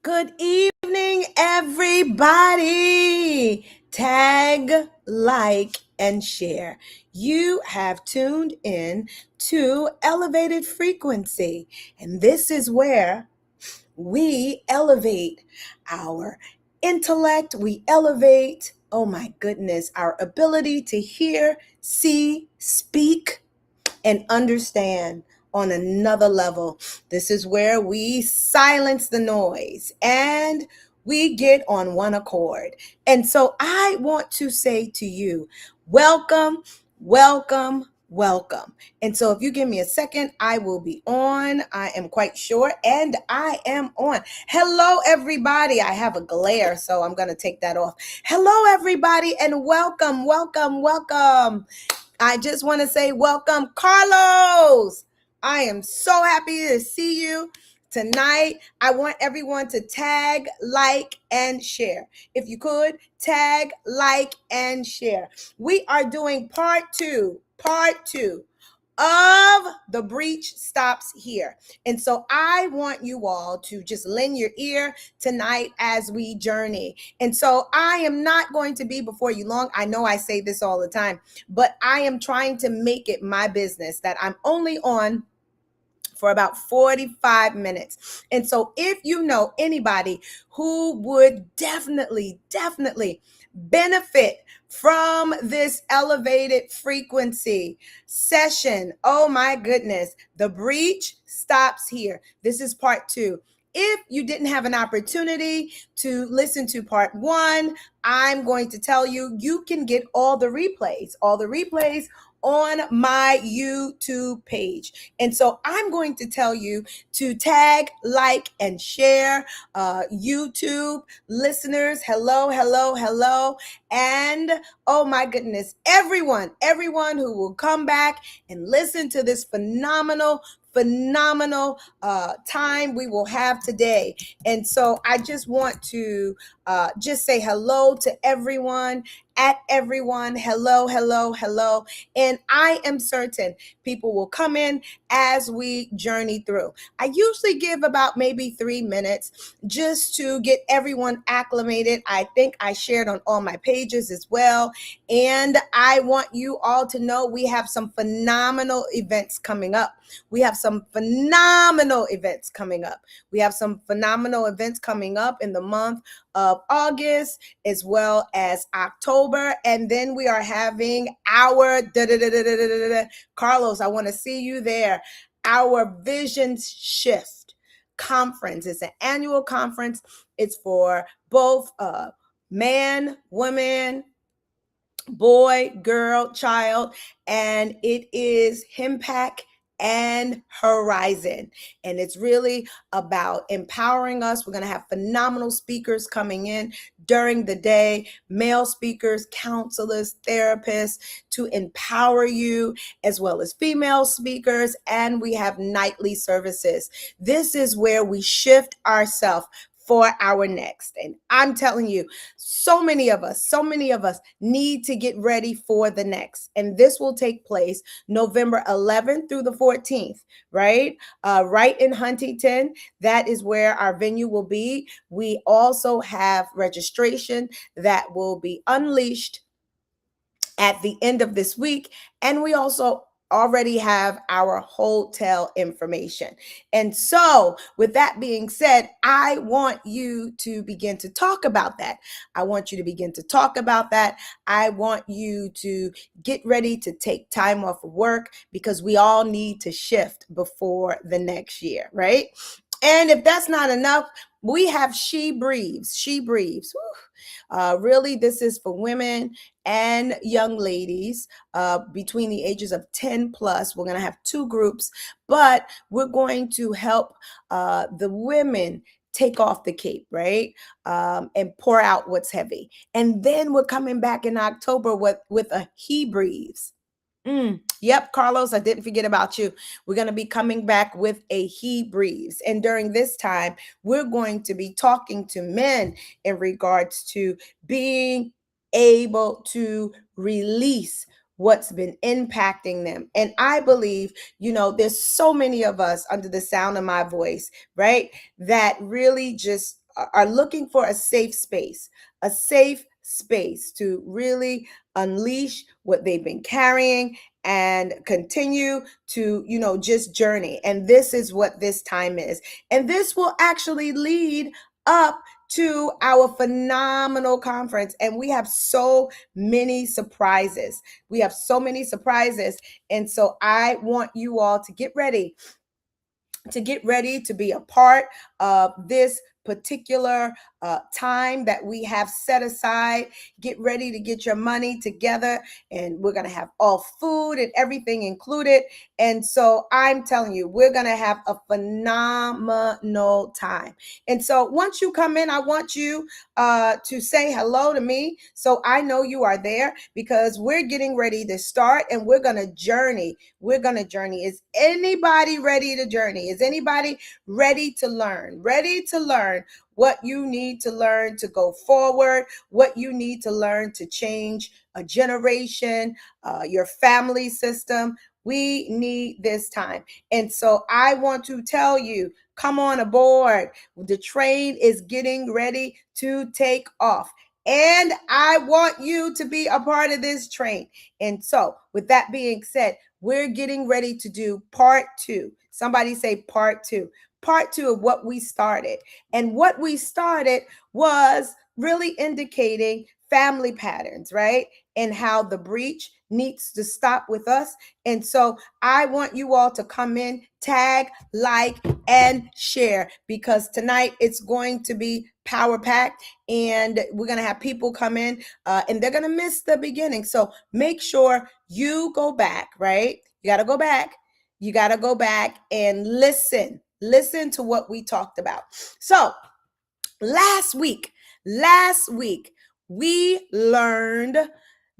Good evening, everybody. Tag, like, and share. You have tuned in to Elevated Frequency, and this is where we elevate our intellect, we elevate, oh my goodness, our ability to hear, see, speak, and understand on another level. This is where we silence the noise and we get on one accord. And so I want to say to you, welcome, welcome, welcome. And so if you give me a second, I will be on. I am quite sure. And I am on. Hello, everybody. I have a glare, so I'm going to take that off. Hello, everybody, and welcome, welcome, welcome. I just want to say welcome, Carlos. I am so happy to see you tonight. I want everyone to tag, like, and share. If you could, tag, like, and share. We are doing part two of The Breach Stops Here. And so I want you all to just lend your ear tonight as we journey. And so I am not going to be before you long. I know I say this all the time, but I am trying to make it my business that I'm only on for about 45 minutes. And so if you know anybody who would definitely benefit from this elevated frequency session, oh my goodness, The Breach Stops Here. This is part two. If you didn't have an opportunity to listen to part one, I'm going to tell you, you can get all the replays on my YouTube page. And so I'm going to tell you to tag, like, and share. YouTube listeners, hello. And oh my goodness, everyone who will come back and listen to this phenomenal time we will have today. And so I just want to just say hello to everyone, hello. And I am certain people will come in as we journey through. I usually give about maybe 3 minutes just to get everyone acclimated. I think I shared on all my pages as well. And I want you all to know we have some phenomenal events coming up. We have some phenomenal events coming up in the month of August as well as October. And then we are having our Carlos, I want to see you there. Our Vision Shift conference. It's an annual conference. It's for both man, woman, boy, girl, child, and it is Impact and Horizon. And it's really about empowering us. We're going to have phenomenal speakers coming in during the day, male speakers, counselors, therapists to empower you, as well as female speakers. And we have nightly services. This is where we shift ourselves for our next. And I'm telling you, so many of us need to get ready for the next. And this will take place November 11th through the 14th, right? Right in Huntington. That is where our venue will be. We also have registration that will be unleashed at the end of this week. And we also already have our hotel information. And so with that being said, I want you to begin to talk about that. I want you to get ready to take time off of work, because we all need to shift before the next year, right? And if that's not enough, we have She Breathes. Really, this is for women and young ladies between the ages of 10 plus. We're going to have 2 groups, but we're going to help the women take off the cape, right? And pour out what's heavy. And then we're coming back in October with a He Breathes. Yep, Carlos, I didn't forget about you. We're going to be coming back with a He Breathes. And during this time, we're going to be talking to men in regards to being able to release what's been impacting them. And I believe, there's so many of us under the sound of my voice, right, that really just are looking for a safe space to really unleash what they've been carrying and continue to, just journey. And this is what this time is. And this will actually lead up to our phenomenal conference. And we have so many surprises. We have so many surprises. And so I want you all to get ready to be a part of this particular time that we have set aside. Get ready to get your money together, and we're going to have all food and everything included. And so I'm telling you, we're going to have a phenomenal time. And so once you come in, I want you to say hello to me so I know you are there, because we're getting ready to start and we're going to journey. Is anybody ready to journey? Is anybody ready to learn? Ready to learn what you need to learn to go forward, what you need to learn to change a generation, your family system. We need this time. And so I want to tell you, come on aboard. The train is getting ready to take off. And I want you to be a part of this train. And so with that being said, we're getting ready to do part 2. Somebody say part 2. Part 2 of what we started. And what we started was really indicating family patterns, right? And how the breach needs to stop with us. And so I want you all to come in, tag, like, and share, because tonight it's going to be power packed, and we're going to have people come in and they're going to miss the beginning. So make sure you go back, right? You got to go back. You got to go back and listen to what we talked about. So last week, we learned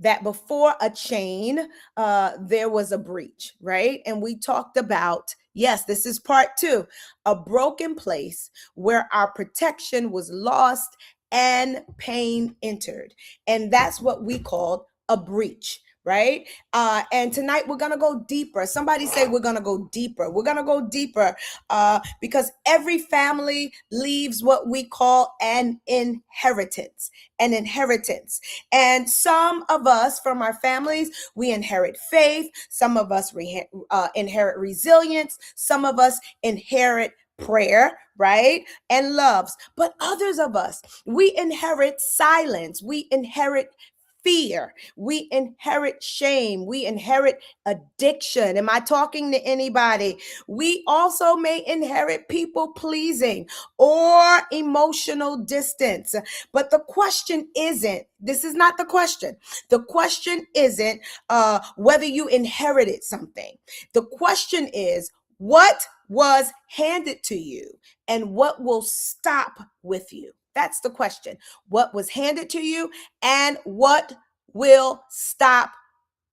that before a chain, there was a breach, right? And we talked about, yes, this is part 2, a broken place where our protection was lost and pain entered. And that's what we called a breach, right? And tonight we're going to go deeper. Somebody say we're going to go deeper. We're going to go deeper because every family leaves what we call an inheritance. And some of us from our families, we inherit faith. Some of us inherit resilience. Some of us inherit prayer, right? And loves. But others of us, we inherit silence. We inherit fear. We inherit shame. We inherit addiction. Am I talking to anybody? We also may inherit people pleasing or emotional distance. But the question isn't, this is not the question. The question isn't whether you inherited something. The question is, what was handed to you and what will stop with you? That's the question. What was handed to you and what will stop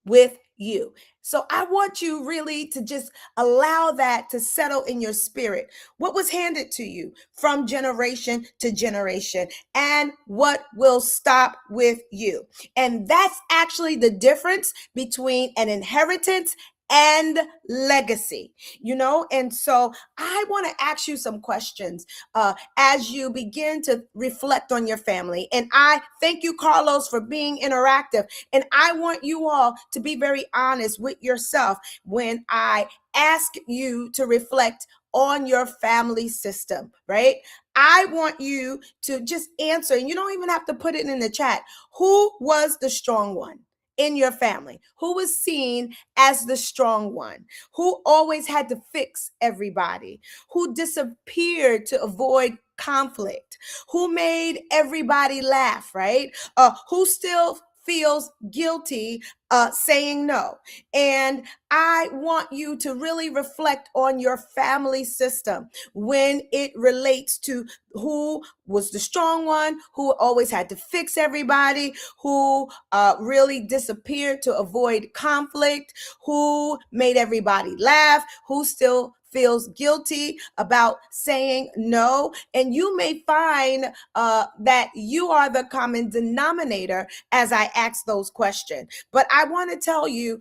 with you? So I want you really to just allow that to settle in your spirit. What was handed to you from generation to generation and what will stop with you? And that's actually the difference between an inheritance and legacy, and so I want to ask you some questions as you begin to reflect on your family. And I thank you, Carlos, for being interactive. And I want you all to be very honest with yourself when I ask you to reflect on your family system, right? I want you to just answer, and you don't even have to put it in the chat. Who was the strong one in your family? Who was seen as the strong one? Who always had to fix everybody? Who disappeared to avoid conflict? Who made everybody laugh, right? Who still feels guilty saying no? And I want you to really reflect on your family system when it relates to who was the strong one, who always had to fix everybody, who really disappeared to avoid conflict, who made everybody laugh, who still feels guilty about saying no. And you may find that you are the common denominator as I ask those questions. But I I want to tell you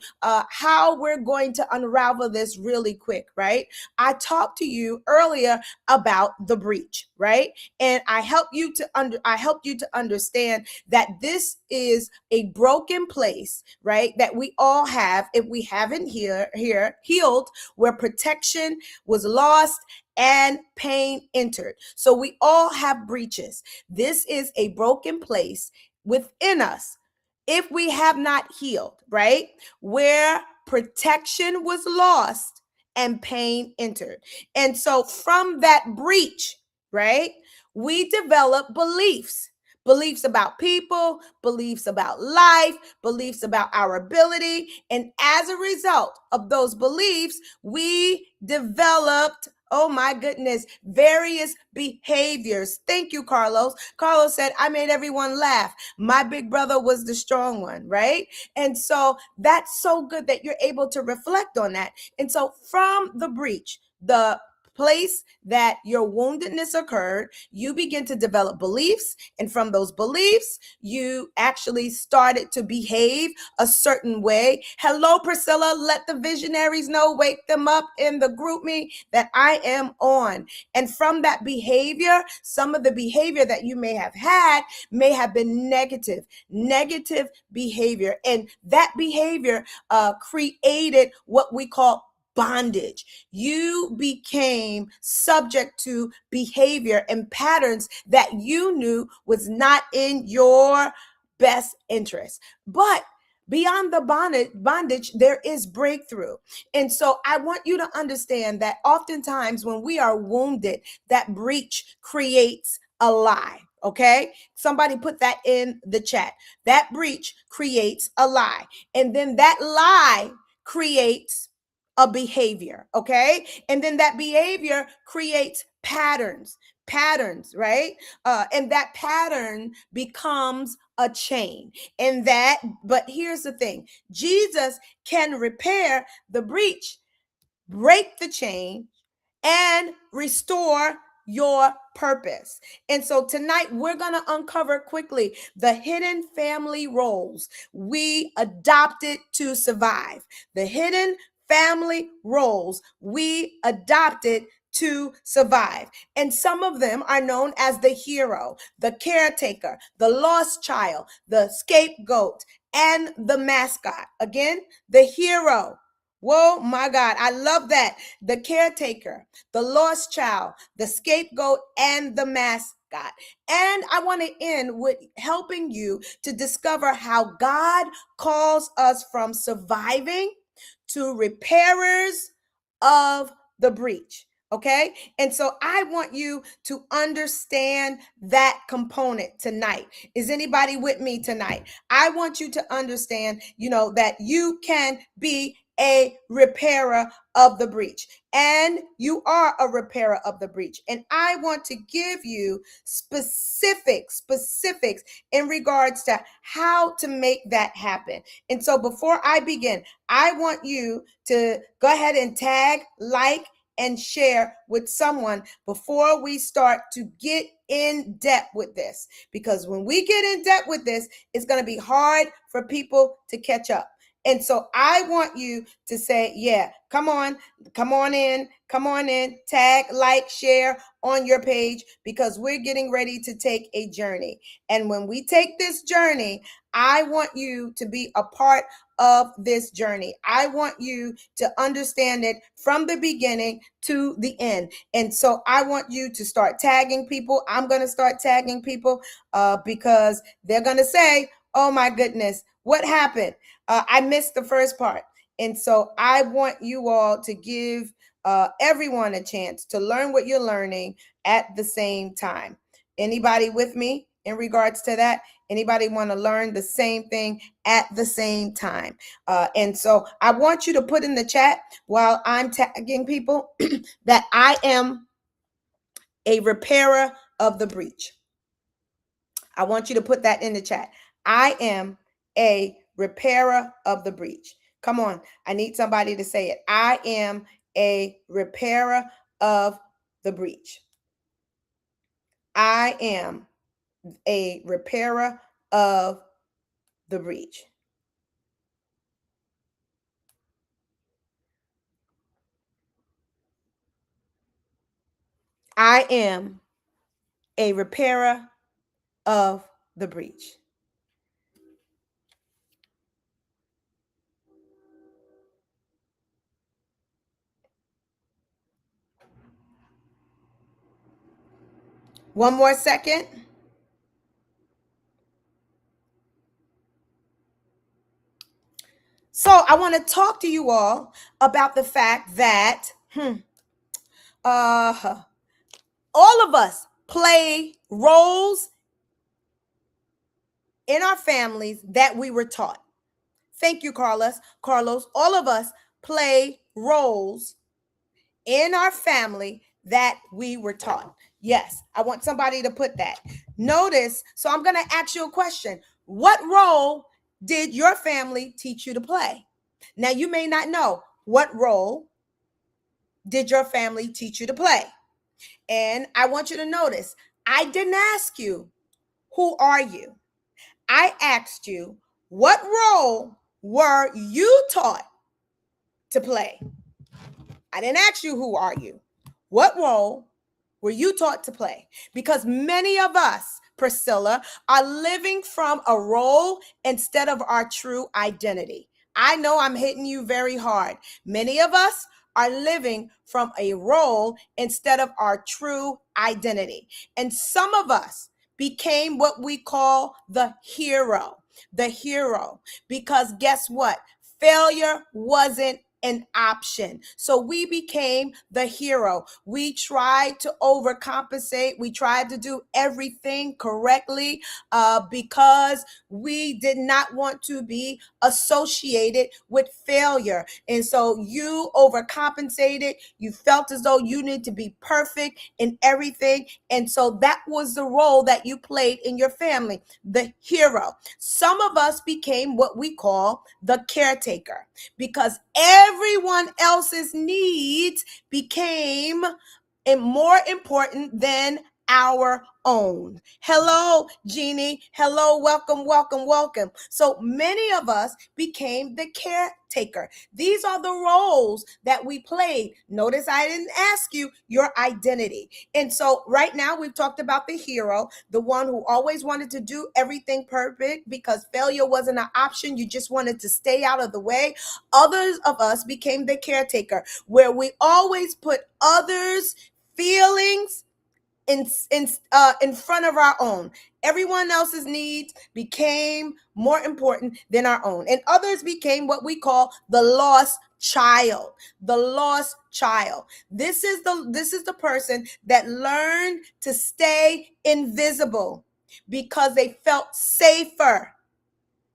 how we're going to unravel this really quick, right? I talked to you earlier about the breach, right? And I helped you to understand that this is a broken place, right? That we all have if we haven't healed, where protection was lost and pain entered. So we all have breaches. This is a broken place within us if we have not healed, right? Where protection was lost and pain entered. And so from that breach, right, we develop beliefs about people, beliefs about life, beliefs about our ability. And as a result of those beliefs, we developed, oh my goodness, various behaviors. Thank you, Carlos. Carlos said, I made everyone laugh. My big brother was the strong one, right? And so that's so good that you're able to reflect on that. And so from the breach, the place that your woundedness occurred, you begin to develop beliefs. And from those beliefs, you actually started to behave a certain way. Hello, Priscilla. Let the visionaries know, wake them up in the group me that I am on. And from that behavior, some of the behavior that you may have had may have been negative behavior. And that behavior created what we call bondage. You became subject to behavior and patterns that you knew was not in your best interest. But beyond the bondage, there is breakthrough. And so I want you to understand that oftentimes when we are wounded, that breach creates a lie. Okay, somebody put that in the chat. That breach creates a lie, and then that lie creates a behavior. Okay, and then that behavior creates patterns, right? And that pattern becomes a chain. And that, but here's the thing, Jesus can repair the breach, break the chain, and restore your purpose. And so tonight we're going to uncover quickly the hidden family roles we adopted to survive. The hidden family roles we adopted to survive. And some of them are known as the hero, the caretaker, the lost child, the scapegoat, and the mascot. Again, the hero. Whoa, my God. I love that. The caretaker, the lost child, the scapegoat, and the mascot. And I want to end with helping you to discover how God calls us from surviving to repairers of the breach. Okay. And so I want you to understand that component tonight. Is anybody with me tonight? I want you to understand, that you can be a repairer of the breach, and you are a repairer of the breach. And I want to give you specifics in regards to how to make that happen. And so before I begin, I want you to go ahead and tag, like, and share with someone before we start to get in depth with this. Because when we get in depth with this, it's going to be hard for people to catch up. And so I want you to say, yeah, come on in, tag, like, share on your page, because we're getting ready to take a journey. And when we take this journey, I want you to be a part of this journey. I want you to understand it from the beginning to the end. And so I want you to start tagging people. I'm going to start tagging people because they're going to say, oh my goodness, what happened? I missed the first part. And so I want you all to give everyone a chance to learn what you're learning at the same time. Anybody with me in regards to that? Anybody want to learn the same thing at the same time? And so I want you to put in the chat while I'm tagging people that I am a repairer of the breach. I want you to put that in the chat. I am a repairer of the breach. Come on. I need somebody to say it. I am a repairer of the breach. I am a repairer of the breach. I am a repairer of the breach. One more second. So I want to talk to you all about the fact that uh, all of us play roles in our families that we were taught. Thank you, Carlos. Carlos, all of us play roles in our family that we were taught. Yes, I want somebody to put that. Notice, so I'm going to ask you a question. What role did your family teach you to play? Now, you may not know what role did your family teach you to play. And I want you to notice, I didn't ask you, who are you? I asked you, what role were you taught to play? I didn't ask you, who are you? What role were you taught to play? Because many of us, Priscilla, are living from a role instead of our true identity. I know I'm hitting you very hard. Many of us are living from a role instead of our true identity. And some of us became what we call the hero. The hero. Because guess what? Failure wasn't an option. So we became the hero. We tried to overcompensate. We tried to do everything correctly because we did not want to be associated with failure. And so you overcompensated. You felt as though you need to be perfect in everything. And so that was the role that you played in your family, the hero. Some of us became what we call the caretaker because everyone else's needs became more important than our own. Hello, Jeannie. Hello, welcome, welcome, welcome. So many of us became the caretaker. These are the roles that we played. Notice I didn't ask you your identity. And so right now we've talked about the hero, the one who always wanted to do everything perfect because failure wasn't an option. You just wanted to stay out of the way. Others of us became the caretaker, where we always put others' feelings in front of our own. Everyone else's needs became more important than our own, and others became what we call the lost child. The lost child. This is the person that learned to stay invisible because they felt safer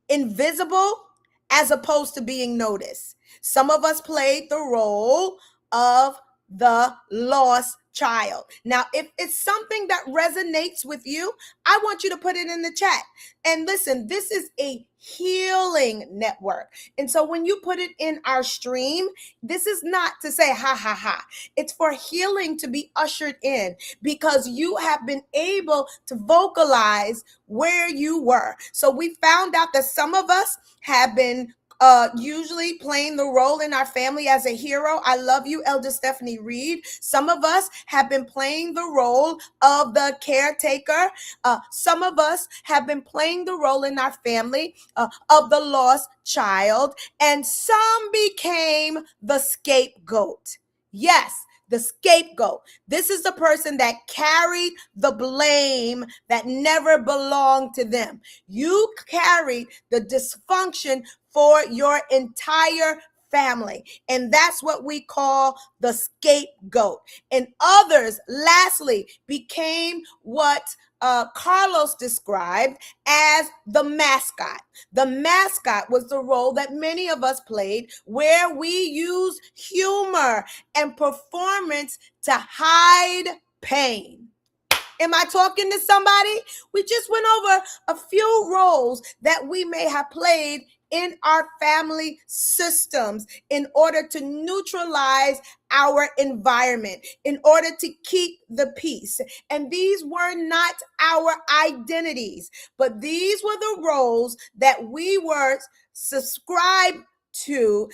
invisible as opposed to being noticed. Some of us played the role of the lost child. Now, if it's something that resonates with you, I want you to put it in the chat. And listen, this is a healing network. And so when you put it in our stream, this is not to say ha ha ha. It's for healing to be ushered in because you have been able to vocalize where you were. So we found out that some of us have been usually playing the role in our family as a hero. I love you, Elder Stephanie Reed. Some of us have been playing the role of the caretaker. Some of us have been playing the role in our family of the lost child. And some became the scapegoat. Yes, the scapegoat. This is the person that carried the blame that never belonged to them. You carried the dysfunction for your entire family. And that's what we call the scapegoat. And others, lastly, became what Carlos described as the mascot. The mascot was the role that many of us played, where we used humor and performance to hide pain. Am I talking to somebody? We just went over a few roles that we may have played in our family systems in order to neutralize our environment, in order to keep the peace. And these were not our identities, but these were the roles that we were subscribed to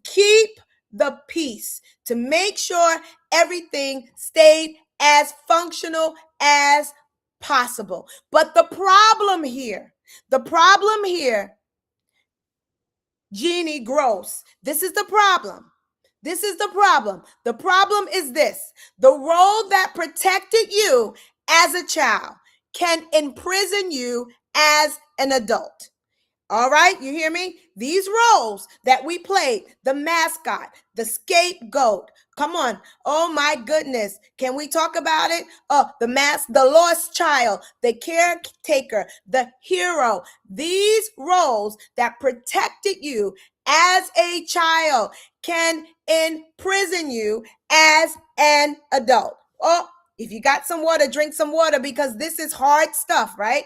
keep the peace, to make sure everything stayed as functional as possible. But the problem here, Jeannie Gross, this is the problem. This is the problem. The problem is this: the role that protected you as a child can imprison you as an adult. All right, you hear me? These roles that we played, the mascot, the scapegoat. Come on. Oh my goodness. Can we talk about it? The lost child, the caretaker, the hero. These roles that protected you as a child can imprison you as an adult. Oh, if you got some water, drink some water, because this is hard stuff, right?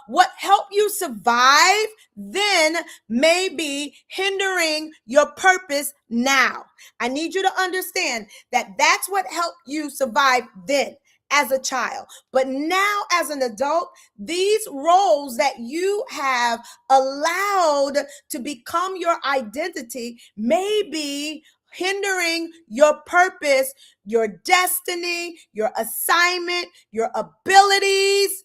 What helped you survive then may be hindering your purpose now. I need you to understand that that's what helped you survive then as a child. But now as an adult, these roles that you have allowed to become your identity may be hindering your purpose, your destiny, your assignment, your abilities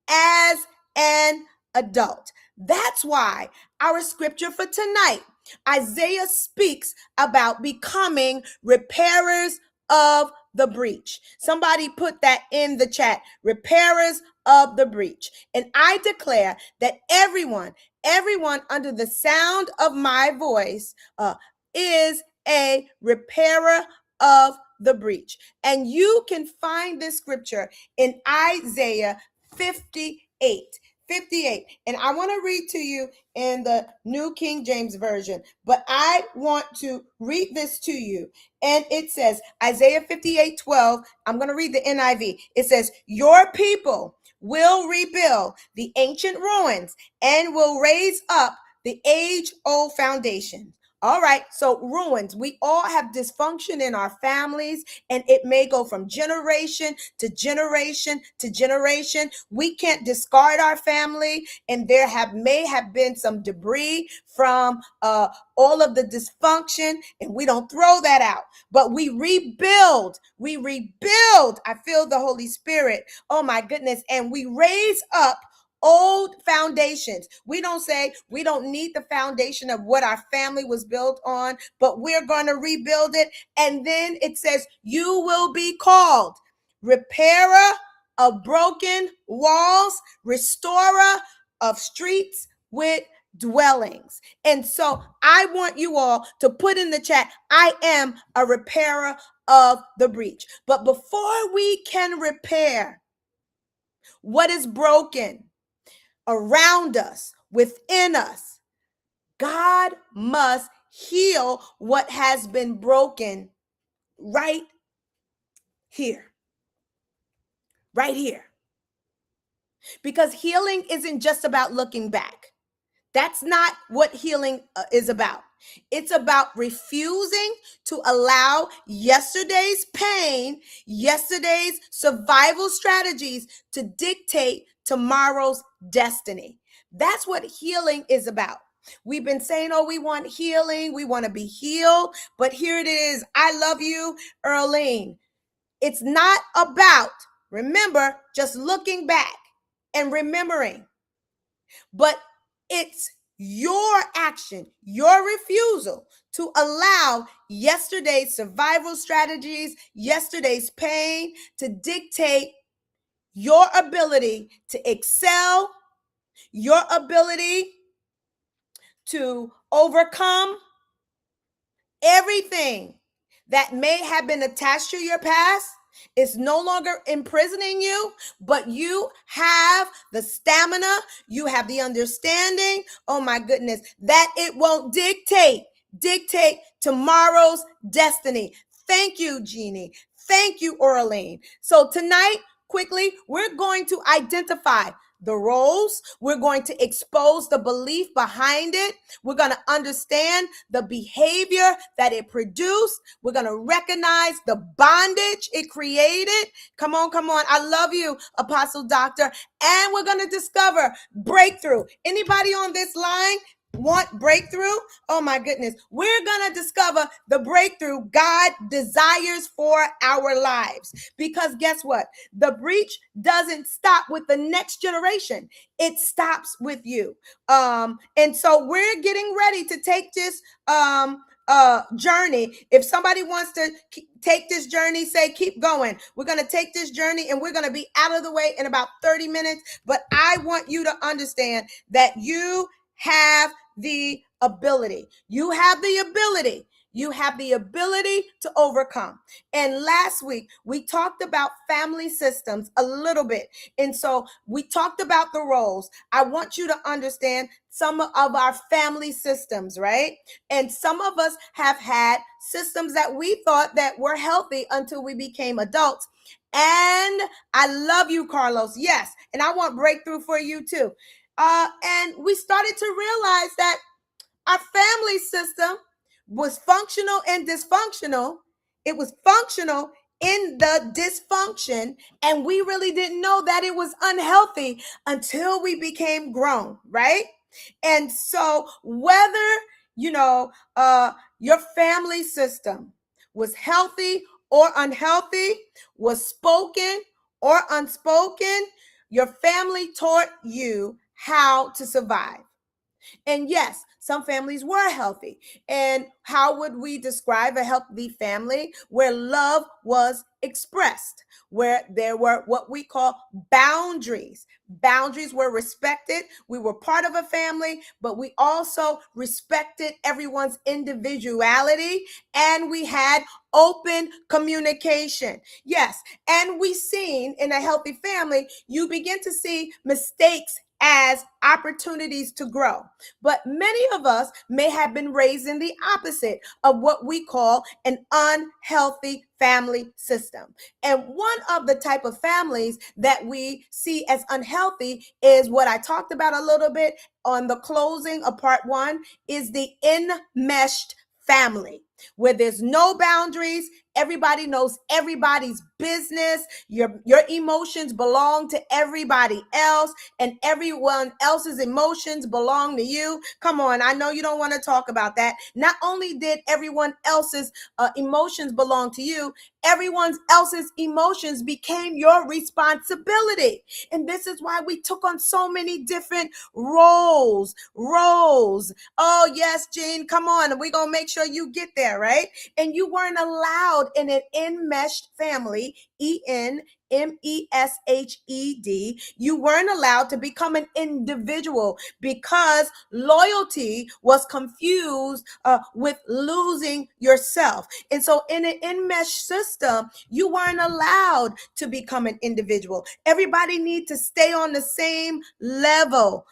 as an adult. That's why our scripture for tonight, Isaiah speaks about becoming repairers of the breach. Somebody put that in the chat, repairers of the breach. And I declare that everyone under the sound of my voice is a repairer of the breach. And you can find this scripture in Isaiah 58. And I want to read to you in the New King James Version, but I want to read this to you. And it says, Isaiah 58:12, I'm going to read the NIV. It says, your people will rebuild the ancient ruins and will raise up the age-old foundation. All right, so ruins. We all have dysfunction in our families, and it may go from generation to generation to generation. We can't discard our family, and there may have been some debris from all of the dysfunction, and we don't throw that out, but we rebuild. I feel the Holy Spirit. Oh my goodness. And we raise up old foundations. We don't say we don't need the foundation of what our family was built on, but we're going to rebuild it. And then it says, you will be called repairer of broken walls, restorer of streets with dwellings. And so I want you all to put in the chat, I am a repairer of the breach. But before we can repair what is broken around us, within us, God must heal what has been broken right here. Right here. Because healing isn't just about looking back. That's not what healing is about. It's about refusing to allow yesterday's pain, yesterday's survival strategies to dictate tomorrow's destiny. That's what healing is about. We've been saying, oh, we want healing. We want to be healed. But here it is. I love you, Earlene. It's not about, remember, just looking back and remembering. But it's your action, your refusal to allow yesterday's survival strategies, yesterday's pain to dictate your ability to excel, your ability to overcome everything that may have been attached to your past. Is no longer imprisoning you, but you have the stamina, you have the understanding, oh my goodness, that it won't dictate tomorrow's destiny. Thank you, Jeannie. Thank you, Orlean. So tonight, quickly, we're going to identify the roles. We're going to expose the belief behind it. We're going to understand the behavior that it produced. We're going to recognize the bondage it created. Come on. I love you, Apostle Doctor. And we're going to discover breakthrough. Anybody on this line Want breakthrough? Oh my goodness. We're going to discover the breakthrough God desires for our lives. Because guess what? The breach doesn't stop with the next generation. It stops with you. And so we're getting ready to take this journey. If somebody wants to take this journey, say keep going. We're going to take this journey and we're going to be out of the way in about 30 minutes. But I want you to understand that you have the ability. You have the ability. You have the ability to overcome. And last week, we talked about family systems a little bit. And so we talked about the roles. I want you to understand some of our family systems, right? And some of us have had systems that we thought that were healthy until we became adults. And I love you, Carlos. Yes. And I want breakthrough for you too. And we started to realize that our family system was functional and dysfunctional. It was functional in the dysfunction, and we really didn't know that it was unhealthy until we became grown, right? And so, whether you know your family system was healthy or unhealthy, was spoken or unspoken, your family taught you how to survive. And yes, some families were healthy. And how would we describe a healthy family? Where love was expressed, where there were what we call boundaries. Boundaries were respected. We were part of a family, but we also respected everyone's individuality, and we had open communication. Yes, and we seen in a healthy family, you begin to see mistakes as opportunities to grow. But many of us may have been raised in the opposite of what we call an unhealthy family system. And one of the type of families that we see as unhealthy is what I talked about a little bit on the closing of part one, is the enmeshed family, where there's no boundaries. Everybody knows everybody's business. Your emotions belong to everybody else, and everyone else's emotions belong to you. Come on, I know you don't want to talk about that. Not only did everyone else's emotions belong to you, everyone else's emotions became your responsibility. And this is why we took on so many different roles. Oh, yes, Jean, come on. We're going to make sure you get there, right? And you weren't allowed in an enmeshed family, ENMESHED. You weren't allowed to become an individual because loyalty was confused with losing yourself. And so in an enmeshed system, you weren't allowed to become an individual. Everybody need to stay on the same level,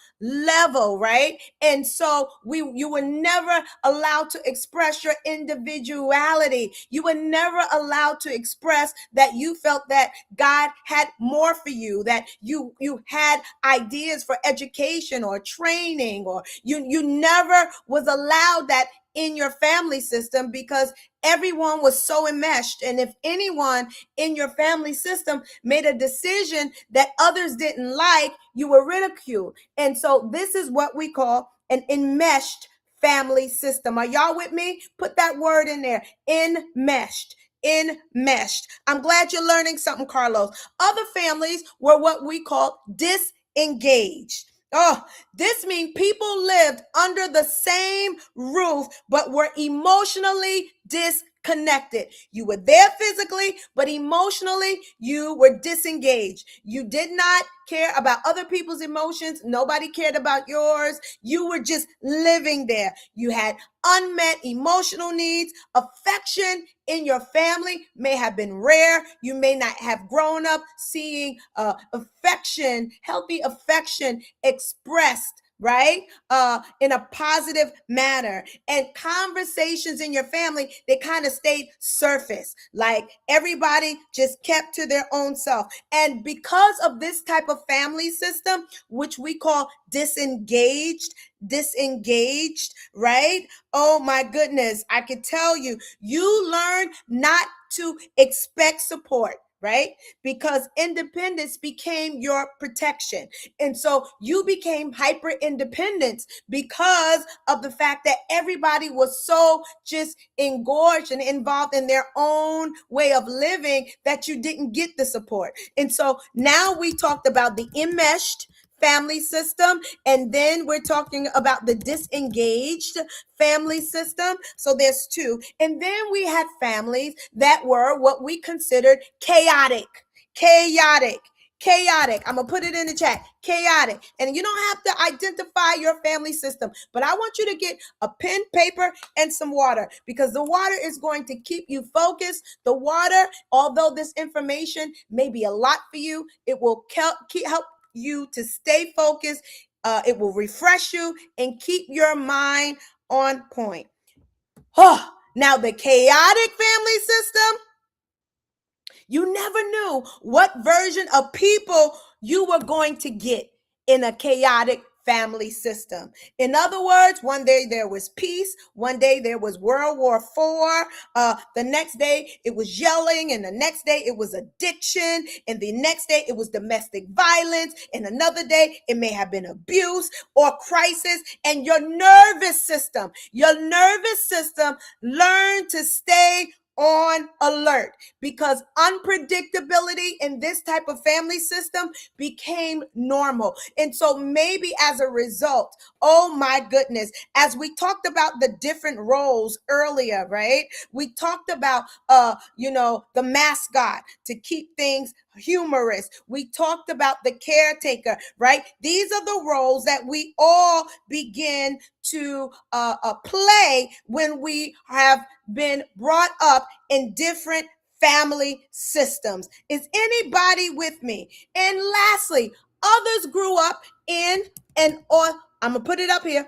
right? And so you were never allowed to express your individuality. You were never allowed to express that you felt that God had more for you, that you had ideas for education or training, or you never was allowed that in your family system, because everyone was so enmeshed. And if anyone in your family system made a decision that others didn't like, you were ridiculed. And so this is what we call an enmeshed family system. Are y'all with me? Put that word in there. Enmeshed. I'm glad you're learning something, Carlos. Other families were what we call disengaged. Oh, this means people lived under the same roof, but were emotionally disconnected. You were there physically, but emotionally, you were disengaged. You did not care about other people's emotions. Nobody cared about yours. You were just living there. You had unmet emotional needs. Affection in your family may have been rare. You may not have grown up seeing affection, healthy affection expressed, right, in a positive manner. And conversations in your family, they kind of stayed surface, like everybody just kept to their own self. And because of this type of family system, which we call disengaged, right? Oh my goodness, I could tell you, you learn not to expect support, right? Because independence became your protection. And so you became hyper independent because of the fact that everybody was so just engorged and involved in their own way of living that you didn't get the support. And so now we talked about the enmeshed family system, and then we're talking about the disengaged family system. So there's two. And then we had families that were what we considered chaotic. Chaotic. Chaotic. I'm going to put it in the chat. Chaotic. And you don't have to identify your family system, but I want you to get a pen, paper, and some water, because the water is going to keep you focused. The water, although this information may be a lot for you, it will help you to stay focused. It will refresh you and keep your mind on point. Oh, now the chaotic family system, you never knew what version of people you were going to get in a chaotic family system. In other words, one day there was peace, one day there was World War IV, the next day it was yelling, and the next day it was addiction, and the next day it was domestic violence, and another day it may have been abuse or crisis. And your nervous system learned to stay on alert, because unpredictability in this type of family system became normal. And so maybe as a result, oh my goodness, as we talked about the different roles earlier, right? We talked about the mascot to keep things humorous. We talked about the caretaker, right? These are the roles that we all begin to play when we have been brought up in different family systems. Is anybody with me? And lastly, others grew up in I'm gonna put it up here,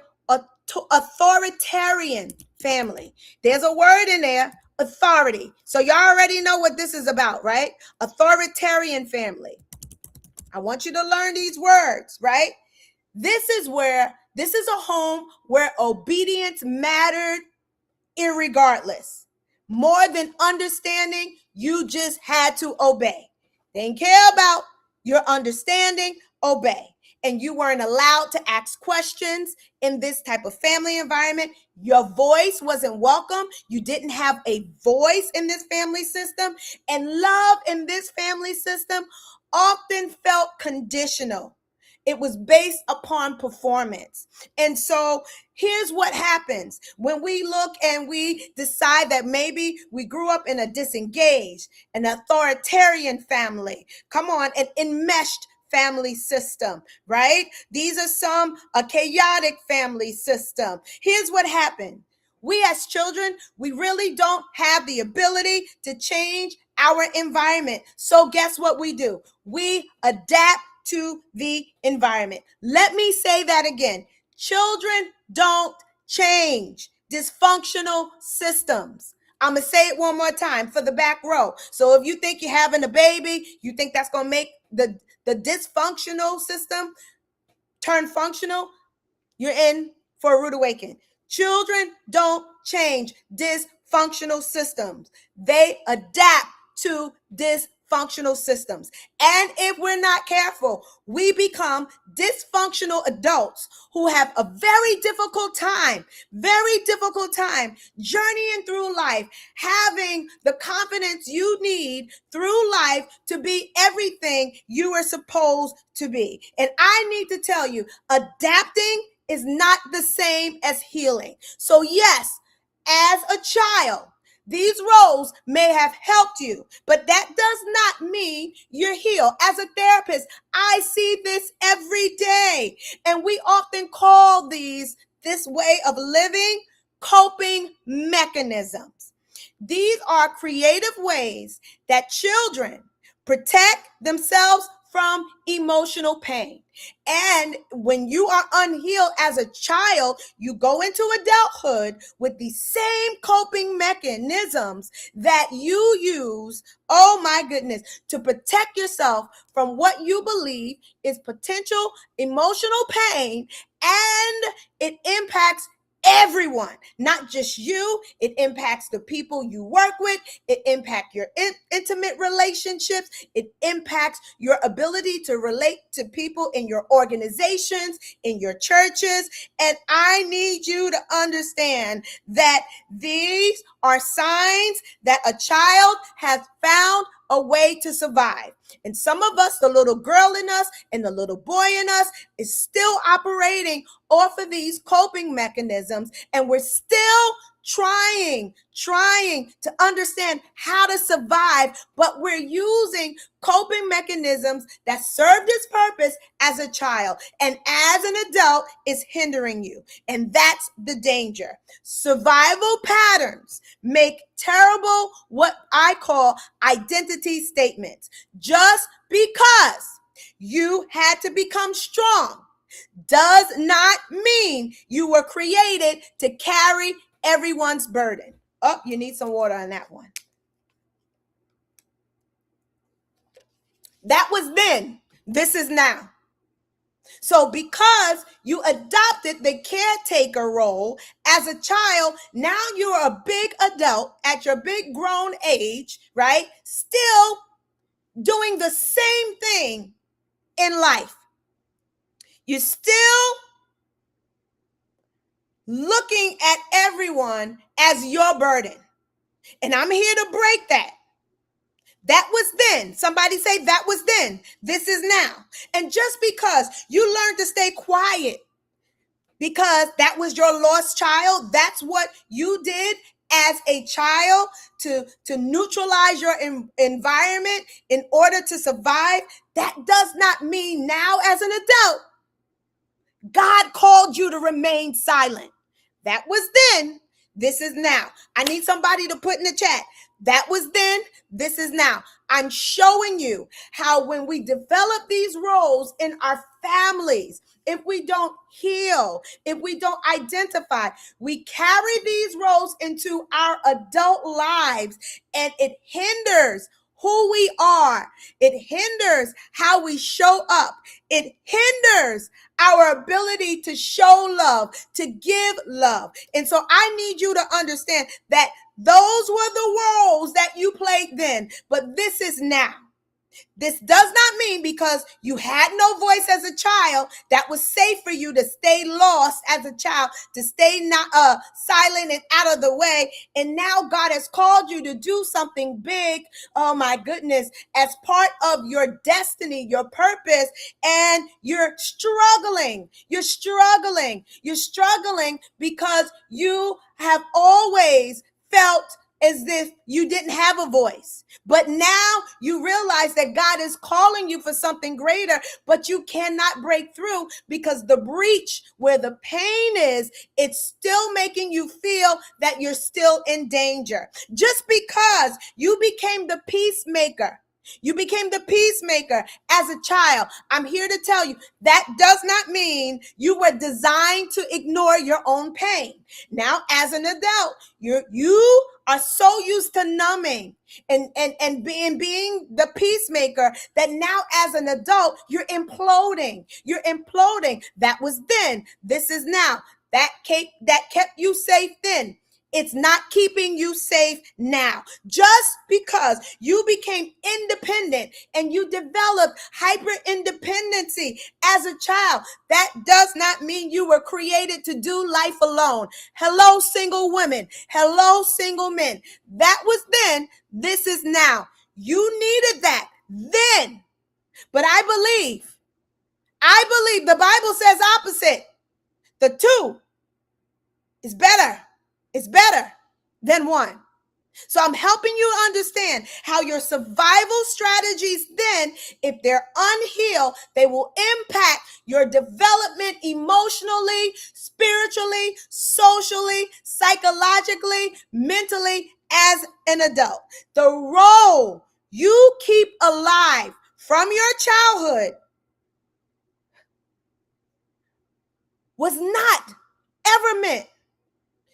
authoritarian family. There's a word in there, authority. So y'all already know what this is about, right? Authoritarian family. I want you to learn these words, right? This is a home where obedience mattered irregardless. More than understanding, you just had to obey. They didn't care about your understanding, obey. And you weren't allowed to ask questions in this type of family environment. Your voice wasn't welcome. You didn't have a voice in this family system. And love in this family system often felt conditional. It was based upon performance. And so here's what happens when we look and we decide that maybe we grew up in a disengaged, an authoritarian family. Come on, an enmeshed family system, right? These are a chaotic family system. Here's what happened. We as children, we really don't have the ability to change our environment. So guess what we do? We adapt to the environment. Let me say that again. Children don't change dysfunctional systems. I'm going to say it one more time for the back row. So if you think you're having a baby, you think that's going to make the dysfunctional system turn functional, you're in for a rude awakening. Children don't change dysfunctional systems. They adapt to dysfunctional systems. And if we're not careful, we become dysfunctional adults who have a very difficult time journeying through life, having the confidence you need through life to be everything you are supposed to be. And I need to tell you, adapting is not the same as healing. So yes, as a child, these roles may have helped you, but that does not mean you're healed. As a therapist, I see this every day, and we often call this way of living coping mechanisms. These are creative ways that children protect themselves from emotional pain. And when you are unhealed as a child, you go into adulthood with the same coping mechanisms that you use, oh my goodness, to protect yourself from what you believe is potential emotional pain, and it impacts everyone, not just you. It impacts the people you work with. It impacts your intimate relationships. It impacts your ability to relate to people in your organizations, in your churches. And I need you to understand that these are signs that a child has found a way to survive. And some of us, the little girl in us and the little boy in us, is still operating off of these coping mechanisms, and we're still trying to understand how to survive, but we're using coping mechanisms that served its purpose as a child and as an adult is hindering you. And that's the danger. Survival patterns make terrible, what I call, identity statements. Just because you had to become strong does not mean you were created to carry everyone's burden. Oh, you need some water on that one. That was then. This is now. So because you adopted the caretaker role as a child, now you're a big adult at your big grown age, right? Still doing the same thing in life. You're still looking at everyone as your burden. And I'm here to break that. That was then. Somebody say that was then. This is now. And just because you learned to stay quiet because that was your lost child, that's what you did as a child to neutralize your environment in order to survive, that does not mean now as an adult, God called you to remain silent. That was then. This is now. I need somebody to put in the chat. That was then. This is now. I'm showing you how when we develop these roles in our families, if we don't heal, if we don't identify, we carry these roles into our adult lives, and it hinders who we are. It hinders how we show up. It hinders our ability to show love, to give love. And so I need you to understand that those were the roles that you played then, but this is now. This does not mean because you had no voice as a child that was safe for you to stay lost as a child, to stay not silent and out of the way. And now God has called you to do something big. Oh my goodness, as part of your destiny, your purpose, and you're struggling. You're struggling because you have always felt as if you didn't have a voice. But now you realize that God is calling you for something greater, but you cannot break through because the breach where the pain is, it's still making you feel that you're still in danger. Just because you became the peacemaker, as a child, I'm here to tell you that does not mean you were designed to ignore your own pain. Now, as an adult, you are so used to numbing and being the peacemaker that now as an adult, you're imploding. That was then. This is now. That kept you safe then. It's not keeping you safe now. Just because you became independent and you developed hyper independency as a child, that does not mean you were created to do life alone. Hello, single women. Hello, single men. That was then. This is now. You needed that then. But I believe the Bible says opposite. The two is better. It's better than one. So I'm helping you understand how your survival strategies then, if they're unhealed, they will impact your development emotionally, spiritually, socially, psychologically, mentally as an adult. The role you keep alive from your childhood was not ever meant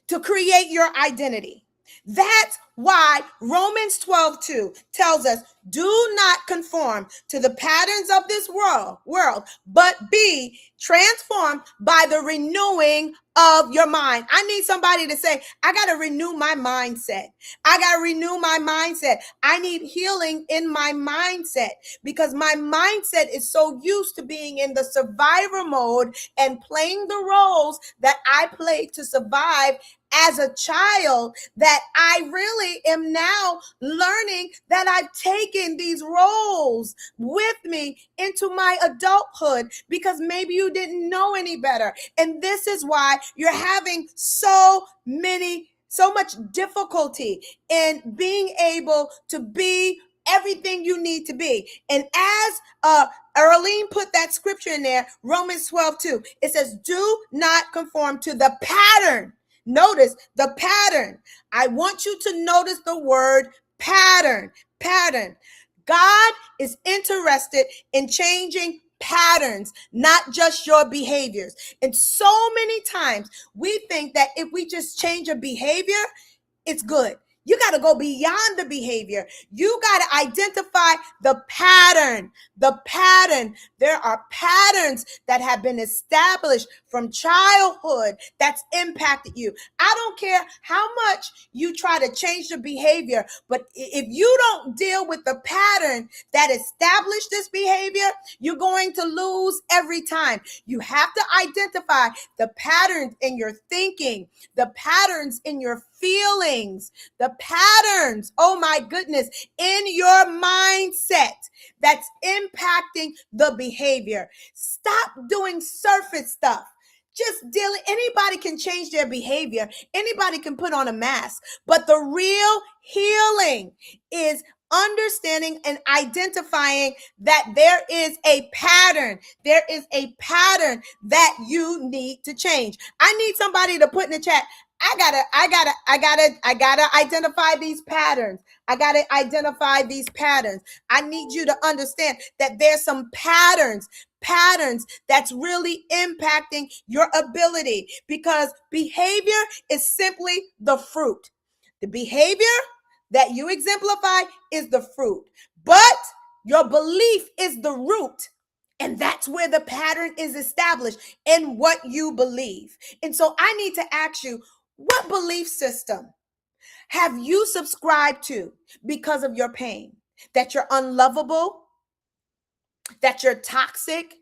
to create your identity. That's why Romans 12:2 tells us, do not conform to the patterns of this world, but be transformed by the renewing of your mind. I need somebody to say, I got to renew my mindset. I got to renew my mindset. I need healing in my mindset because my mindset is so used to being in the survivor mode and playing the roles that I played to survive as a child, that I really am now learning that I've taken these roles with me into my adulthood because maybe you didn't know any better. And this is why you're having so much difficulty in being able to be everything you need to be. And as Arlene put that scripture in there, Romans 12:2, it says, do not conform to the pattern. Notice the pattern. I want you to notice the word pattern. Pattern. God is interested in changing patterns, not just your behaviors. And so many times we think that if we just change a behavior, it's good. You got to go beyond the behavior. You got to identify the pattern. The pattern. There are patterns that have been established from childhood that's impacted you. I don't care how much you try to change the behavior, but if you don't deal with the pattern that established this behavior, you're going to lose every time. You have to identify the patterns in your thinking, the patterns in your feelings, the patterns, oh my goodness, in your mindset that's impacting the behavior. Stop doing surface stuff. Just dealing, anybody can change their behavior. Anybody can put on a mask. But the real healing is understanding and identifying that there is a pattern. There is a pattern that you need to change. I need somebody to put in the chat, I gotta identify these patterns. I gotta identify these patterns. I need you to understand that there's some patterns that's really impacting your ability, because behavior is simply the fruit. The behavior that you exemplify is the fruit, but your belief is the root. And that's where the pattern is established in what you believe. And so I need to ask you, what belief system have you subscribed to because of your pain? That you're unlovable, that you're toxic,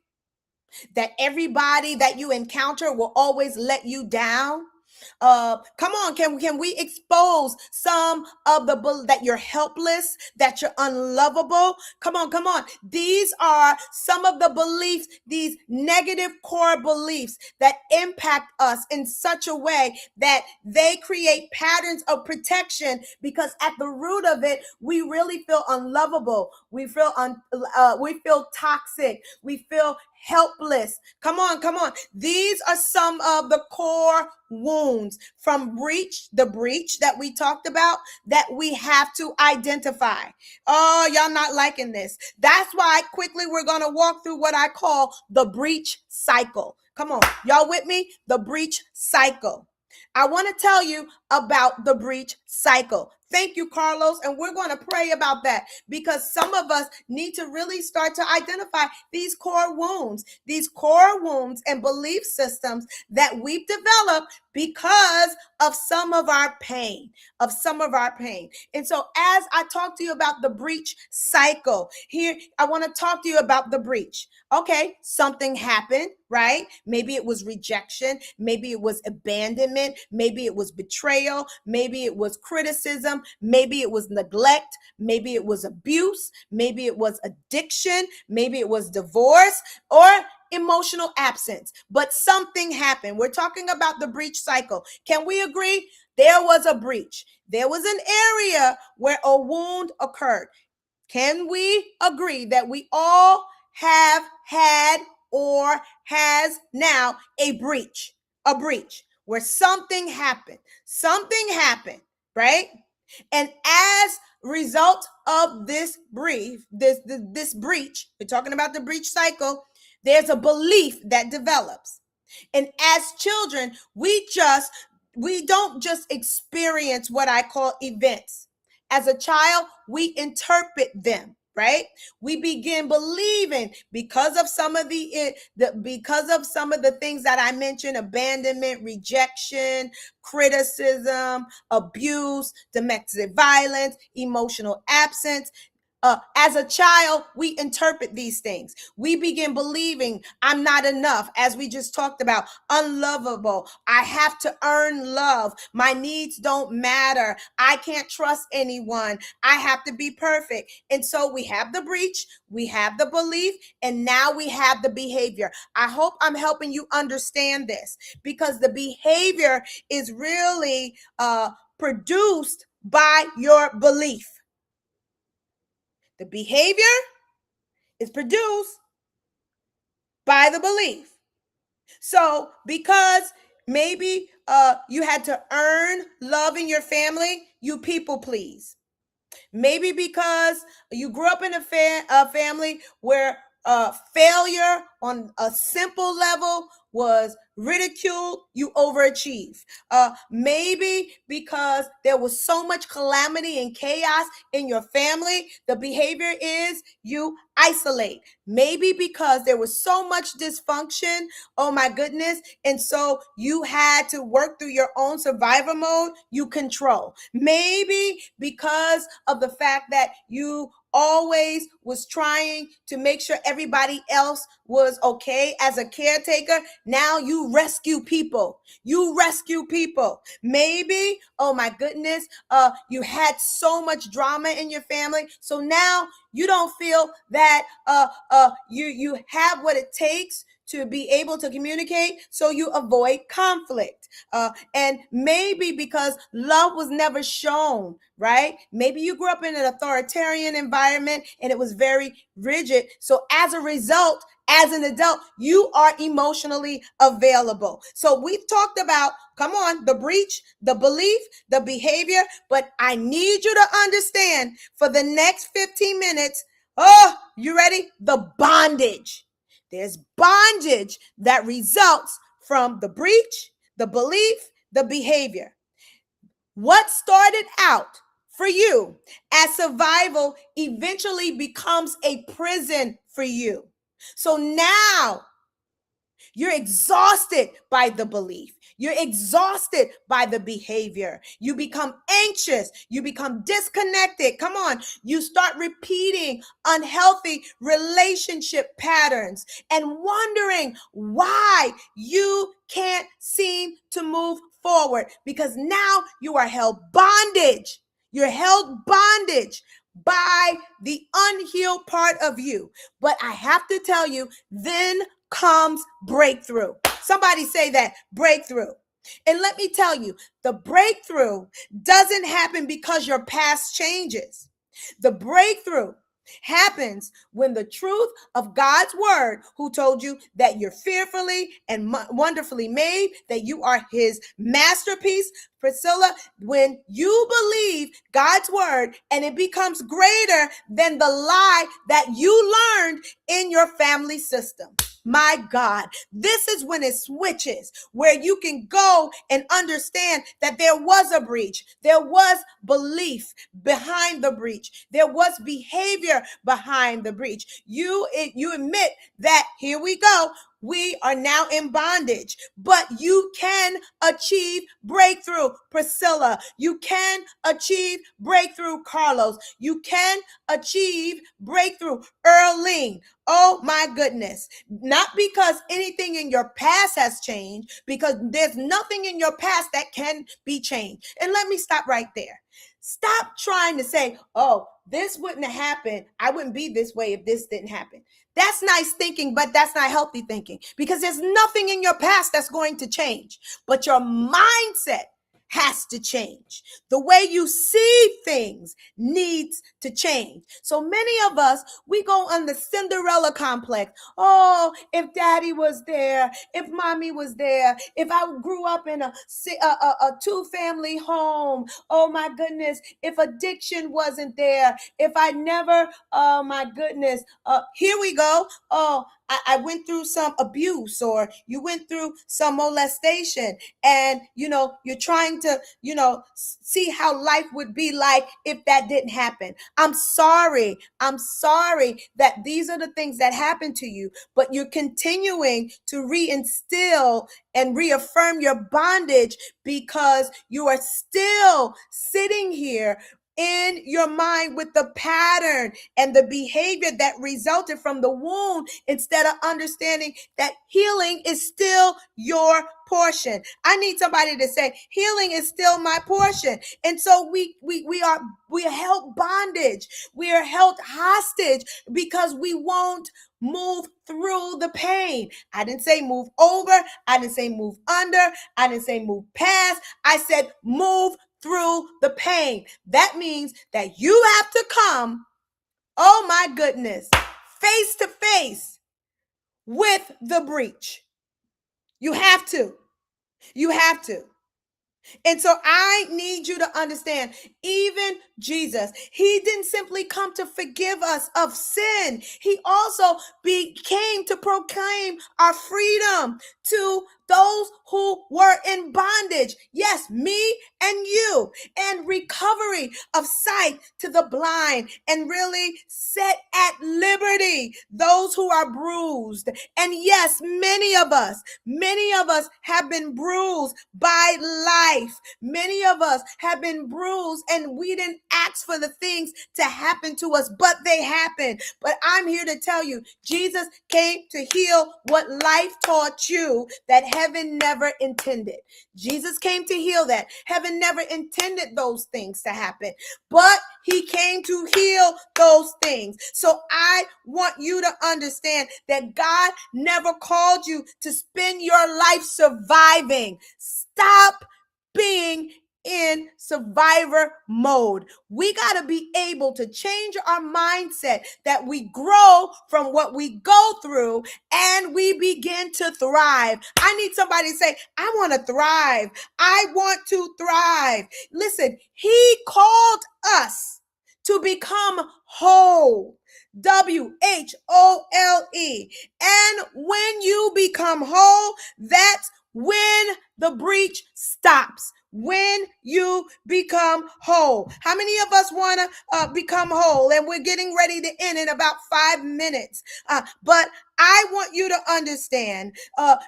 that everybody that you encounter will always let you down? Come on, can we expose some of that you're helpless, that you're unlovable? Come on. These are some of the beliefs, these negative core beliefs that impact us in such a way that they create patterns of protection, because at the root of it, we really feel unlovable. We feel toxic. We feel helpless. Come on. These are some of the core wounds from the breach that we talked about, that we have to identify. Oh, y'all not liking this. That's why quickly we're going to walk through what I call the breach cycle. Come on, y'all with me? The breach cycle. I want to tell you about the breach cycle. Thank you, Carlos. And we're going to pray about that, because some of us need to really start to identify these core wounds and belief systems that we've developed because of some of our pain. And so as I talk to you about the breach cycle, here I want to talk to you about the breach. Okay, something happened, right? Maybe it was rejection, maybe it was abandonment, maybe it was betrayal, maybe it was criticism, maybe it was neglect, maybe it was abuse, maybe it was addiction, maybe it was divorce, or emotional absence. But something happened. We're talking about the breach cycle. Can we agree? There was a breach. There was an area where a wound occurred. Can we agree that we all have had or has now a breach where something happened, right? And as a result of this breach, we're talking about the breach cycle, there's a belief that develops. And as children, we just we don't just experience what I call events. As a child, we interpret them, right? We begin believing because of some of because of some of the things that I mentioned: abandonment, rejection, criticism, abuse, domestic violence, emotional absence. As a child, we interpret these things. We begin believing I'm not enough, as we just talked about, unlovable. I have to earn love. My needs don't matter. I can't trust anyone. I have to be perfect. And so we have the breach, we have the belief, and now we have the behavior. I hope I'm helping you understand this, because the behavior is really produced by your belief. The behavior is produced by the belief. So because maybe you had to earn love in your family, you people please. Maybe because you grew up in a family where failure on a simple level was ridiculed, you overachieve. Maybe because there was so much calamity and chaos in your family, the behavior is you isolate. Maybe because there was so much dysfunction, oh my goodness, and so you had to work through your own survival mode, you control. Maybe because of the fact that you always was trying to make sure everybody else was okay as a caretaker, now you rescue people. You rescue people. Maybe, oh my goodness, you had so much drama in your family, so now you don't feel that you have what it takes to be able to communicate, so you avoid conflict. And maybe because love was never shown, right? Maybe you grew up in an authoritarian environment and it was very rigid. So as a result, as an adult, you are emotionally available. So we've talked about, come on, the breach, the belief, the behavior, but I need you to understand for the next 15 minutes, oh, you ready? The bondage. There's bondage that results from the breach, the belief, the behavior. What started out for you as survival eventually becomes a prison for you. So now you're exhausted by the belief. You're exhausted by the behavior. You become anxious. You become disconnected. Come on. You start repeating unhealthy relationship patterns and wondering why you can't seem to move forward, because now you are held bondage. You're held bondage by the unhealed part of you. But I have to tell you, then comes breakthrough. Somebody say that, breakthrough. And let me tell you, the breakthrough doesn't happen because your past changes. The breakthrough happens when the truth of God's word, who told you that you're fearfully and wonderfully made, that you are his masterpiece. Priscilla, when you believe God's word and it becomes greater than the lie that you learned in your family system. My God, this is when it switches, where you can go and understand that there was a breach. There was belief behind the breach. There was behavior behind the breach. You admit that, here we go, we are now in bondage, but you can achieve breakthrough, Priscilla. You can achieve breakthrough, Carlos. You can achieve breakthrough, Earlene. Oh my goodness. Not because anything in your past has changed, because there's nothing in your past that can be changed. And let me stop right there. Stop trying to say, oh, this wouldn't have happened. I wouldn't be this way if this didn't happen. That's nice thinking, but that's not healthy thinking, because there's nothing in your past that's going to change. But your mindset has to change. The way you see things needs to change. So many of us, we go on the Cinderella complex. Oh, if daddy was there, if mommy was there, if I grew up in a two-family home, oh my goodness, if addiction wasn't there, if I never, oh my goodness, here we go. Oh, I went through some abuse, or you went through some molestation, and you're trying to see how life would be like if that didn't happen. I'm sorry. I'm sorry that these are the things that happen to you, but you're continuing to reinstill and reaffirm your bondage because you are still sitting here in your mind with the pattern and the behavior that resulted from the wound, instead of understanding that healing is still your portion. I need somebody to say healing is still my portion. And so we are held bondage. We are held hostage because we won't move through the pain. I didn't say move over. I didn't say move under. I didn't say move past. I said move through the pain. That means that you have to come, oh my goodness, face to face with the breach. You have to. You have to. And so I need you to understand, even Jesus, he didn't simply come to forgive us of sin. He also came to proclaim our freedom to those who were in bondage. Yes, me and you, and recovery of sight to the blind, and really set at liberty those who are bruised. And yes, many of us have been bruised by life. Many of us have been bruised, and we didn't ask for the things to happen to us, but they happened. But I'm here to tell you, Jesus came to heal what life taught you that heaven never intended. Jesus came to heal that. Heaven never intended those things to happen, but he came to heal those things. So I want you to understand that God never called you to spend your life surviving. Stop being in survivor mode. We got to be able to change our mindset, that we grow from what we go through and we begin to thrive. I need somebody to say, I want to thrive. I want to thrive. Listen, he called us to become whole. WHOLE. And when you become whole, that's when the breach stops. When you become whole. How many of us want to become whole? And we're getting ready to end in about 5 minutes. But I want you to understand,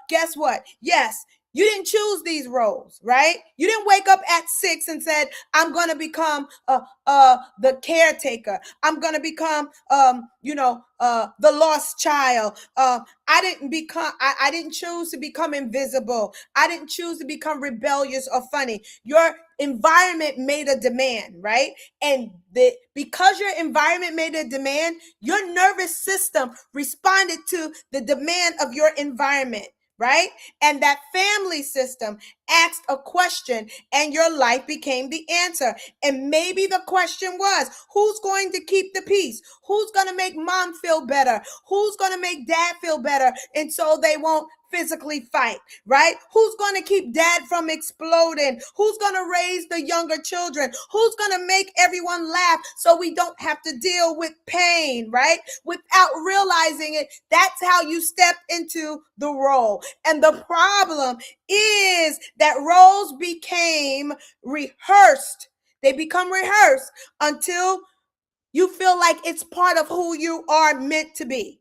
guess what? Yes, you didn't choose these roles, right? You didn't wake up at 6 and said, I'm going to become the caretaker. I'm going to become, the lost child. I didn't choose to become invisible. I didn't choose to become rebellious or funny. Your environment made a demand, right? And because your environment made a demand, your nervous system responded to the demand of your environment, right? And that family system asked a question, and your life became the answer. And maybe the question was, who's going to keep the peace? Who's going to make mom feel better? Who's going to make dad feel better? And so they won't physically fight, right? Who's going to keep dad from exploding? Who's going to raise the younger children? Who's going to make everyone laugh so we don't have to deal with pain, right? Without realizing it, that's how you step into the role. And the problem is that roles became rehearsed. They become rehearsed until you feel like it's part of who you are meant to be.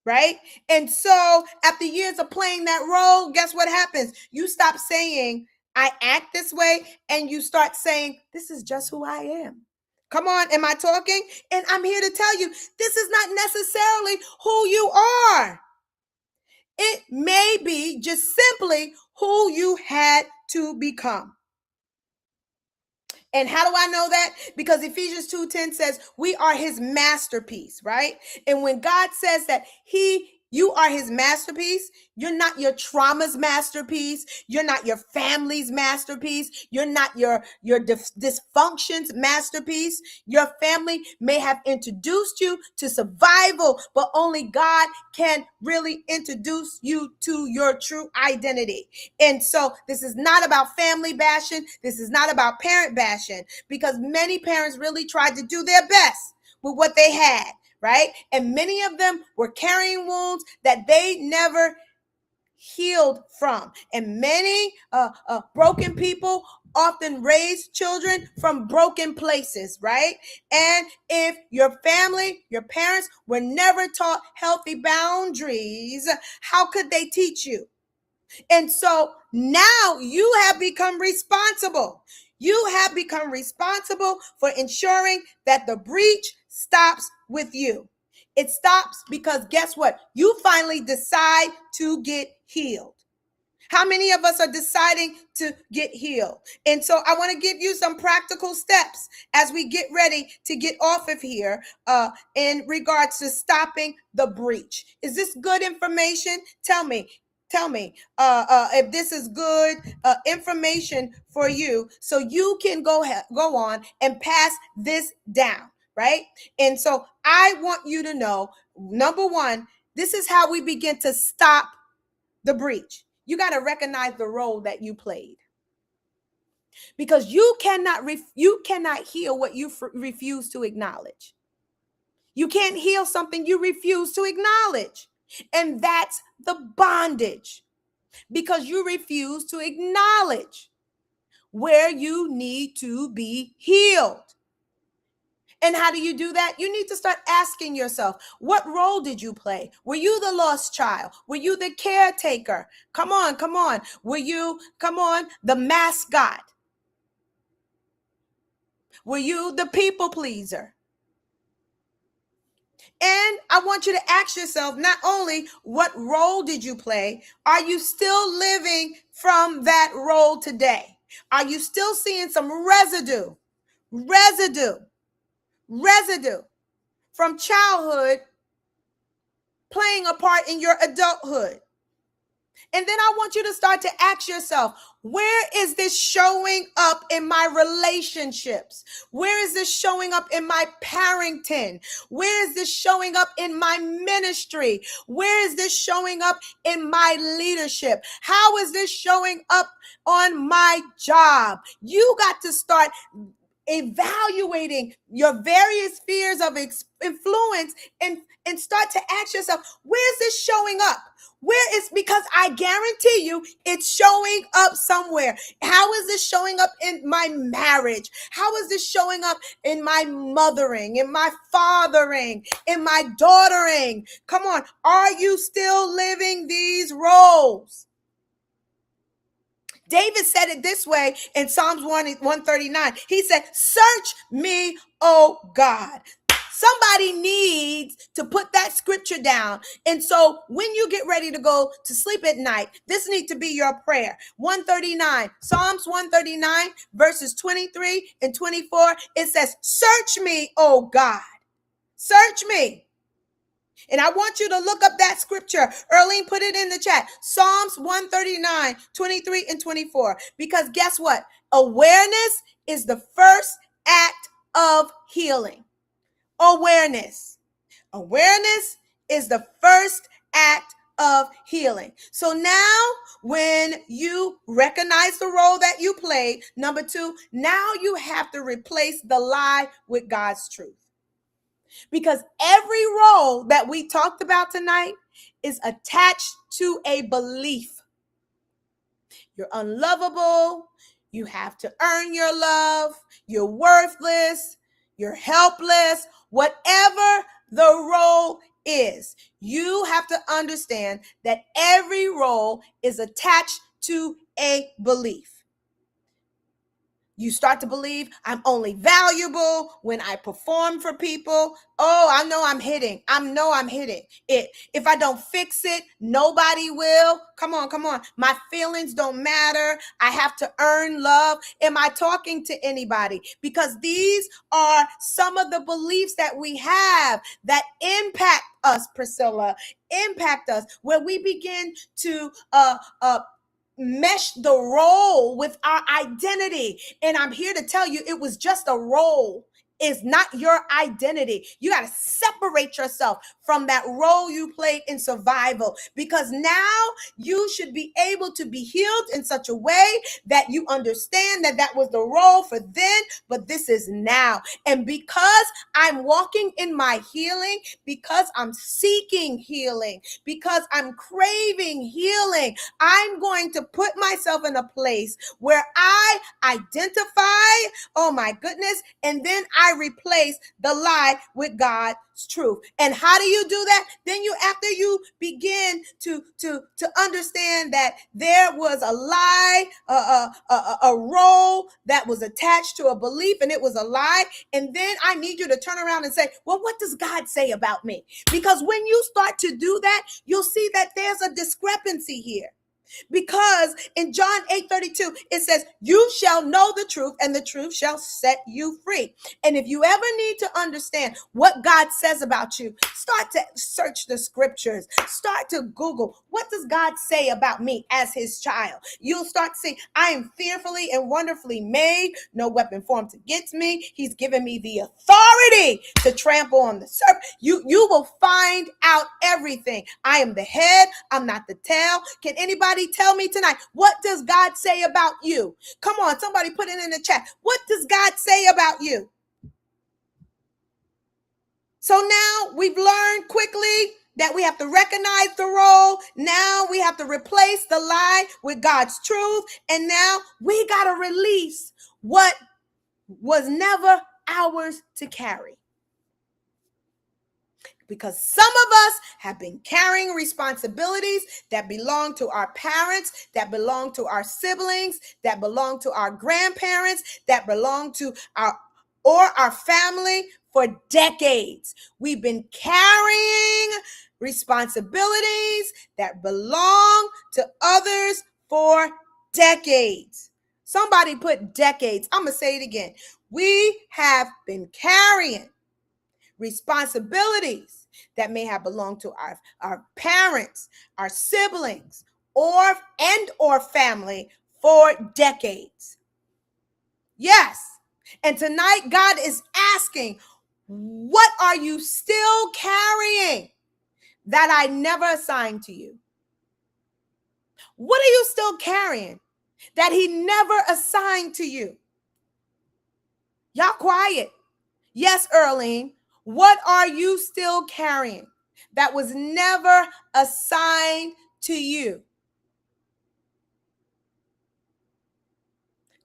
Right? And so after years of playing that role, guess what happens? You stop saying, I act this way, and you start saying, this is just who I am. Come on, am I talking? And I'm here to tell you, this is not necessarily who you are. It may be just simply who you had to become. And how do I know that? Because Ephesians 2:10 says we are his masterpiece, right? And when God says that you are his masterpiece, you're not your trauma's masterpiece. You're not your family's masterpiece. You're not your dysfunction's masterpiece. Your family may have introduced you to survival, but only God can really introduce you to your true identity. And so this is not about family bashing. This is not about parent bashing, because many parents really tried to do their best with what they had, right? And many of them were carrying wounds that they never healed from. And many broken people often raise children from broken places, right? And if your family, your parents were never taught healthy boundaries, how could they teach you? And so now you have become responsible. You have become responsible for ensuring that the breach stops with you. It stops because guess what? You finally decide to get healed. How many of us are deciding to get healed? And so I want to give you some practical steps as we get ready to get off of here in regards to stopping the breach. Is this good information? Tell me if this is good information for you, so you can go on and pass this down, right? And so I want you to know, number one, this is how we begin to stop the breach. You got to recognize the role that you played, because you cannot heal what you refuse to acknowledge. You can't heal something you refuse to acknowledge, and that's the bondage, because you refuse to acknowledge where you need to be healed. And how do you do that? You need to start asking yourself, what role did you play? Were you the lost child? Were you the caretaker? Come on. Were you, the mascot? Were you the people pleaser? And I want you to ask yourself, not only what role did you play, are you still living from that role today? Are you still seeing some residue from childhood playing a part in your adulthood? And then I want you to start to ask yourself, where is this showing up in my relationships? Where is this showing up in my parenting? Where is this showing up in my ministry? Where is this showing up in my leadership? How is this showing up on my job? You got to start evaluating your various spheres of influence and start to ask yourself, where is this showing up? Where is, because I guarantee you it's showing up somewhere. How is this showing up in my marriage? How is this showing up in my mothering, in my fathering, in my daughtering? Come on, are you still living these roles? David said it this way in Psalms 139. He said, search me, oh God. Somebody needs to put that scripture down. And so when you get ready to go to sleep at night, this needs to be your prayer. 139, Psalms 139, verses 23 and 24. It says, search me, oh God. Search me. And I want you to look up that scripture. Earlene put it in the chat. Psalms 139, 23 and 24. Because guess what? Awareness is the first act of healing. Awareness is the first act of healing. So now when you recognize the role that you played, number two, now you have to replace the lie with God's truth. Because every role that we talked about tonight is attached to a belief. You're unlovable. You have to earn your love. You're worthless. You're helpless. Whatever the role is, you have to understand that every role is attached to a belief. You start to believe I'm only valuable when I perform for people. Oh, I know I'm hitting it. If I don't fix it, nobody will. Come on. My feelings don't matter. I have to earn love. Am I talking to anybody? Because these are some of the beliefs that we have that impact us, Priscilla, where we begin to mesh the role with our identity. And I'm here to tell you, it was just a role is not your identity. You got to separate yourself from that role you played in survival, because now you should be able to be healed in such a way that you understand that that was the role for then, but this is now. And because I'm walking in my healing, because I'm seeking healing, because I'm craving healing, I'm going to put myself in a place where I identify, oh my goodness, and then I replace the lie with God's truth. And how do you do that? Then after you begin to understand that there was a lie, a role that was attached to a belief, and it was a lie. And then I need you to turn around and say, well, what does God say about me? Because when you start to do that, you'll see that there's a discrepancy here. Because in John 8:32, it says, you shall know the truth, and the truth shall set you free. And if you ever need to understand what God says about you, start to search the scriptures. Start to Google, what does God say about me as his child? You'll start to see, I am fearfully and wonderfully made. No weapon formed against me. He's given me the authority to trample on the serpent. You will find out everything. I am the head. I'm not the tail. Can anybody tell me tonight, what does God say about you? Come on, somebody put it in the chat. What does God say about you? So now we've learned quickly that we have to recognize the role. Now we have to replace the lie with God's truth. And now we got to release what was never ours to carry. Because some of us have been carrying responsibilities that belong to our parents, that belong to our siblings, that belong to our grandparents, that belong to our family for decades. We've been carrying responsibilities that belong to others for decades. Somebody put decades. I'm going to say it again. We have been carrying responsibilities that may have belonged to our parents, our siblings, or family for decades. Yes. And tonight, God is asking, what are you still carrying that I never assigned to you? What are you still carrying that he never assigned to you? Y'all quiet. Yes, Earlene. What are you still carrying that was never assigned to you?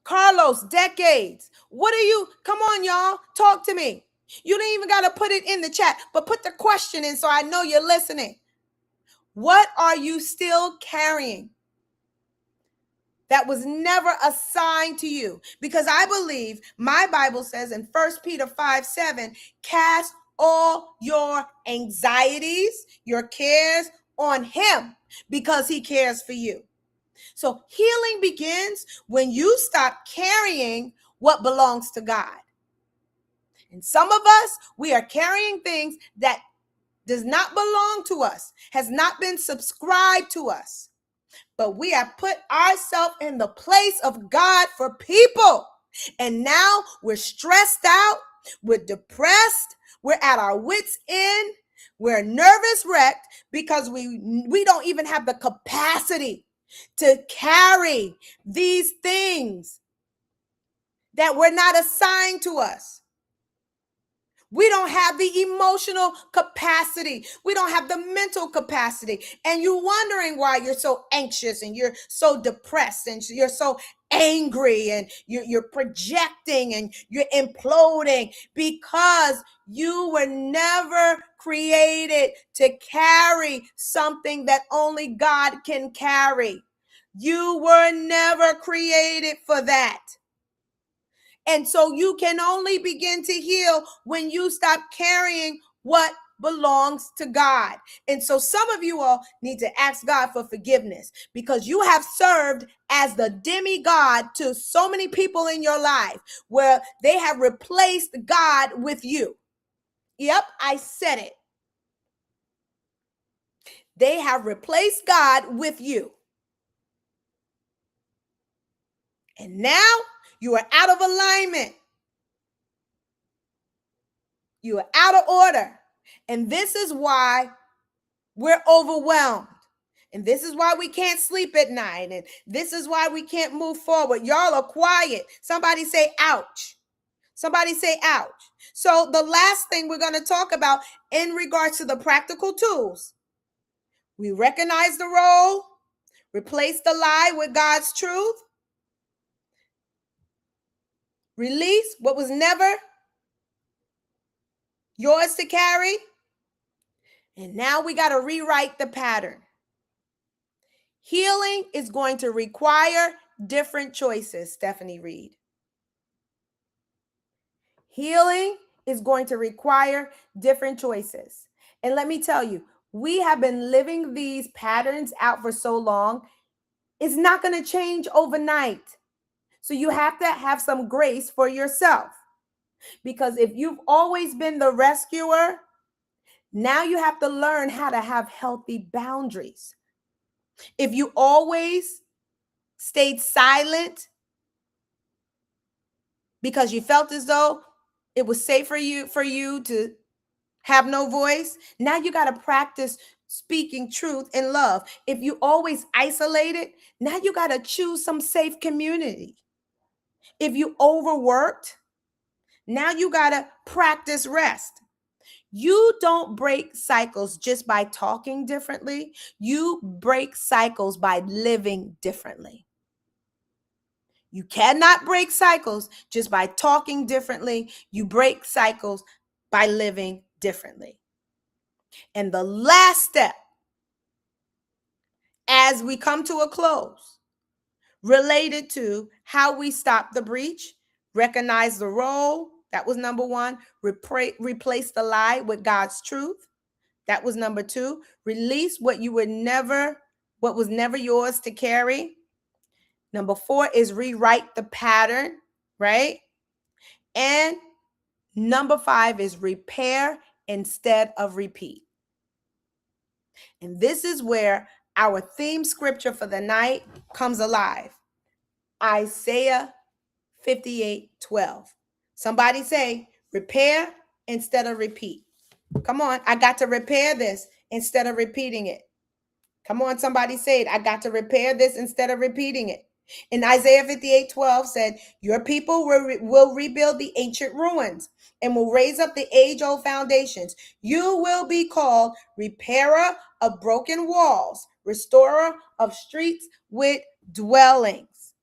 Carlos, decades. What are you? Come on, y'all. Talk to me. You don't even got to put it in the chat, but put the question in so I know you're listening. What are you still carrying that was never assigned to you? Because I believe my Bible says in 1 Peter 5:7, cast all your anxieties, your cares on him because he cares for you. So healing begins when you stop carrying what belongs to God. And some of us, we are carrying things that does not belong to us, has not been subscribed to us. But we have put ourselves in the place of God for people. And now we're stressed out, we're depressed, we're at our wits' end, we're nervous wrecked because we don't even have the capacity to carry these things that were not assigned to us. We don't have the emotional capacity. We don't have the mental capacity. And you're wondering why you're so anxious and you're so depressed and you're so angry and you're projecting and you're imploding because you were never created to carry something that only God can carry. You were never created for that. And so you can only begin to heal when you stop carrying what belongs to God. And so some of you all need to ask God for forgiveness because you have served as the demigod to so many people in your life where they have replaced God with you. Yep, I said it. They have replaced God with you. And now you are out of alignment. You are out of order. And this is why we're overwhelmed. And this is why we can't sleep at night. And this is why we can't move forward. Y'all are quiet. Somebody say, ouch. Somebody say, ouch. So the last thing we're going to talk about in regards to the practical tools, we recognize the role, replace the lie with God's truth, release what was never yours to carry, and now we got to rewrite the pattern. Healing is going to require different choices, Stephanie Reed. Healing is going to require different choices. And let me tell you, we have been living these patterns out for so long, it's not going to change overnight. So you have to have some grace for yourself. Because if you've always been the rescuer, now you have to learn how to have healthy boundaries. If you always stayed silent because you felt as though it was safe for you to have no voice, now you got to practice speaking truth in love. If you always isolated, now you got to choose some safe community. If you overworked, now you got to practice rest. You don't break cycles just by talking differently. You break cycles by living differently. You cannot break cycles just by talking differently. You break cycles by living differently. And the last step, as we come to a close, related to how we stop the breach, recognize the role. That was number one. Replace the lie with God's truth. That was number two. Release what was never yours to carry. Number four is rewrite the pattern, right? And number five is repair instead of repeat. And this is where our theme scripture for the night comes alive. Isaiah 58:12. Somebody say, repair instead of repeat. Come on, I got to repair this instead of repeating it. Come on, somebody say it. I got to repair this instead of repeating it. In Isaiah 58:12 said, your people will rebuild the ancient ruins and will raise up the age-old foundations. You will be called repairer of broken walls, restorer of streets with dwellings.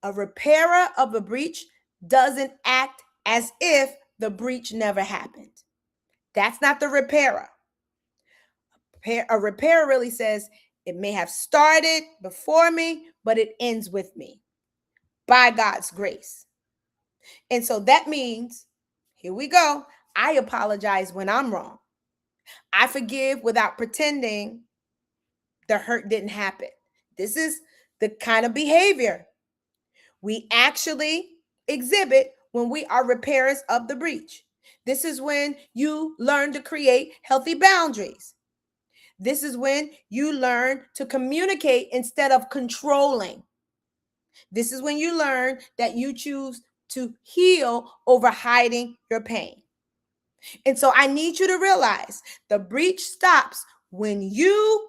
A repairer of a breach doesn't act as if the breach never happened. That's not the repairer. A repairer really says, it may have started before me, but it ends with me by God's grace. And so that means, here we go, I apologize when I'm wrong. I forgive without pretending the hurt didn't happen. This is the kind of behavior we actually exhibit when we are repairers of the breach. This is when you learn to create healthy boundaries. This is when you learn to communicate instead of controlling. This is when you learn that you choose to heal over hiding your pain. And so I need you to realize the breach stops when you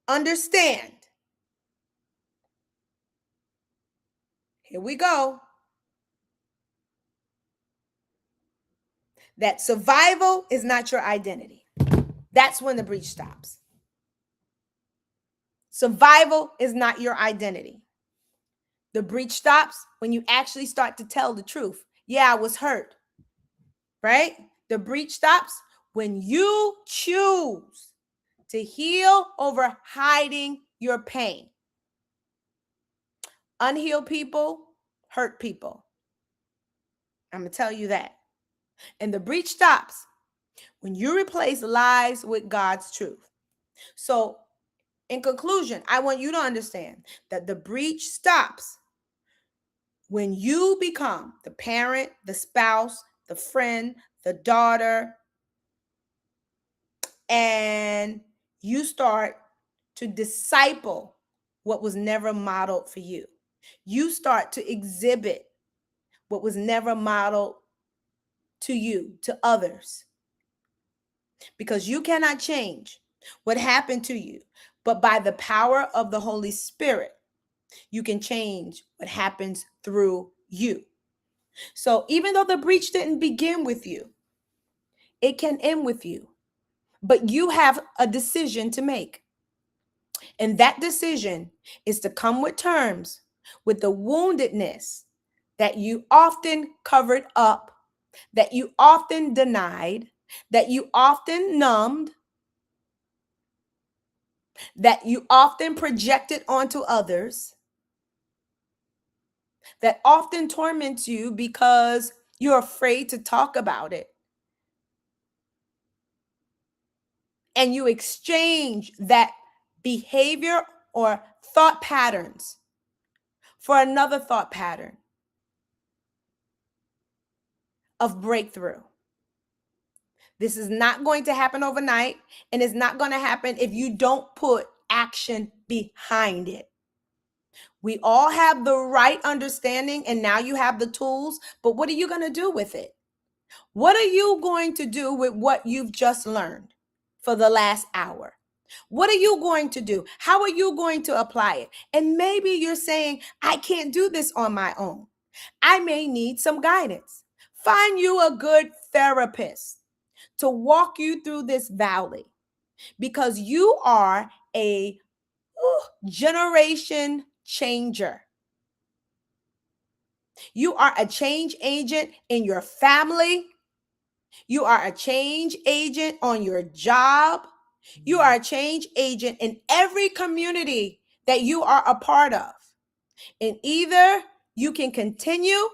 understand. Here we go. That survival is not your identity. That's when the breach stops. Survival is not your identity. The breach stops when you actually start to tell the truth. Yeah, I was hurt, right? The breach stops when you choose to heal over hiding your pain. Unhealed people hurt people. I'm going to tell you that. And the breach stops when you replace lies with God's truth. So, in conclusion, I want you to understand that the breach stops when you become the parent, the spouse, the friend, the daughter, and you start to disciple what was never modeled for you. You start to exhibit what was never modeled to you, to others, because you cannot change what happened to you, but by the power of the Holy Spirit, you can change what happens through you. So even though the breach didn't begin with you, it can end with you, but you have a decision to make. And that decision is to come with terms with the woundedness that you often covered up, that you often denied, that you often numbed, that you often projected onto others, that often torments you because you're afraid to talk about it. And you exchange that behavior or thought patterns for another thought pattern of breakthrough. This is not going to happen overnight, and it's not going to happen if you don't put action behind it. We all have the right understanding, and now you have the tools, but what are you going to do with it? What are you going to do with what you've just learned for the last hour? What are you going to do? How are you going to apply it? And maybe you're saying, I can't do this on my own. I may need some guidance. Find you a good therapist to walk you through this valley, because you are a generation changer. You are a change agent in your family. You are a change agent on your job. You are a change agent in every community that you are a part of. And either you can continue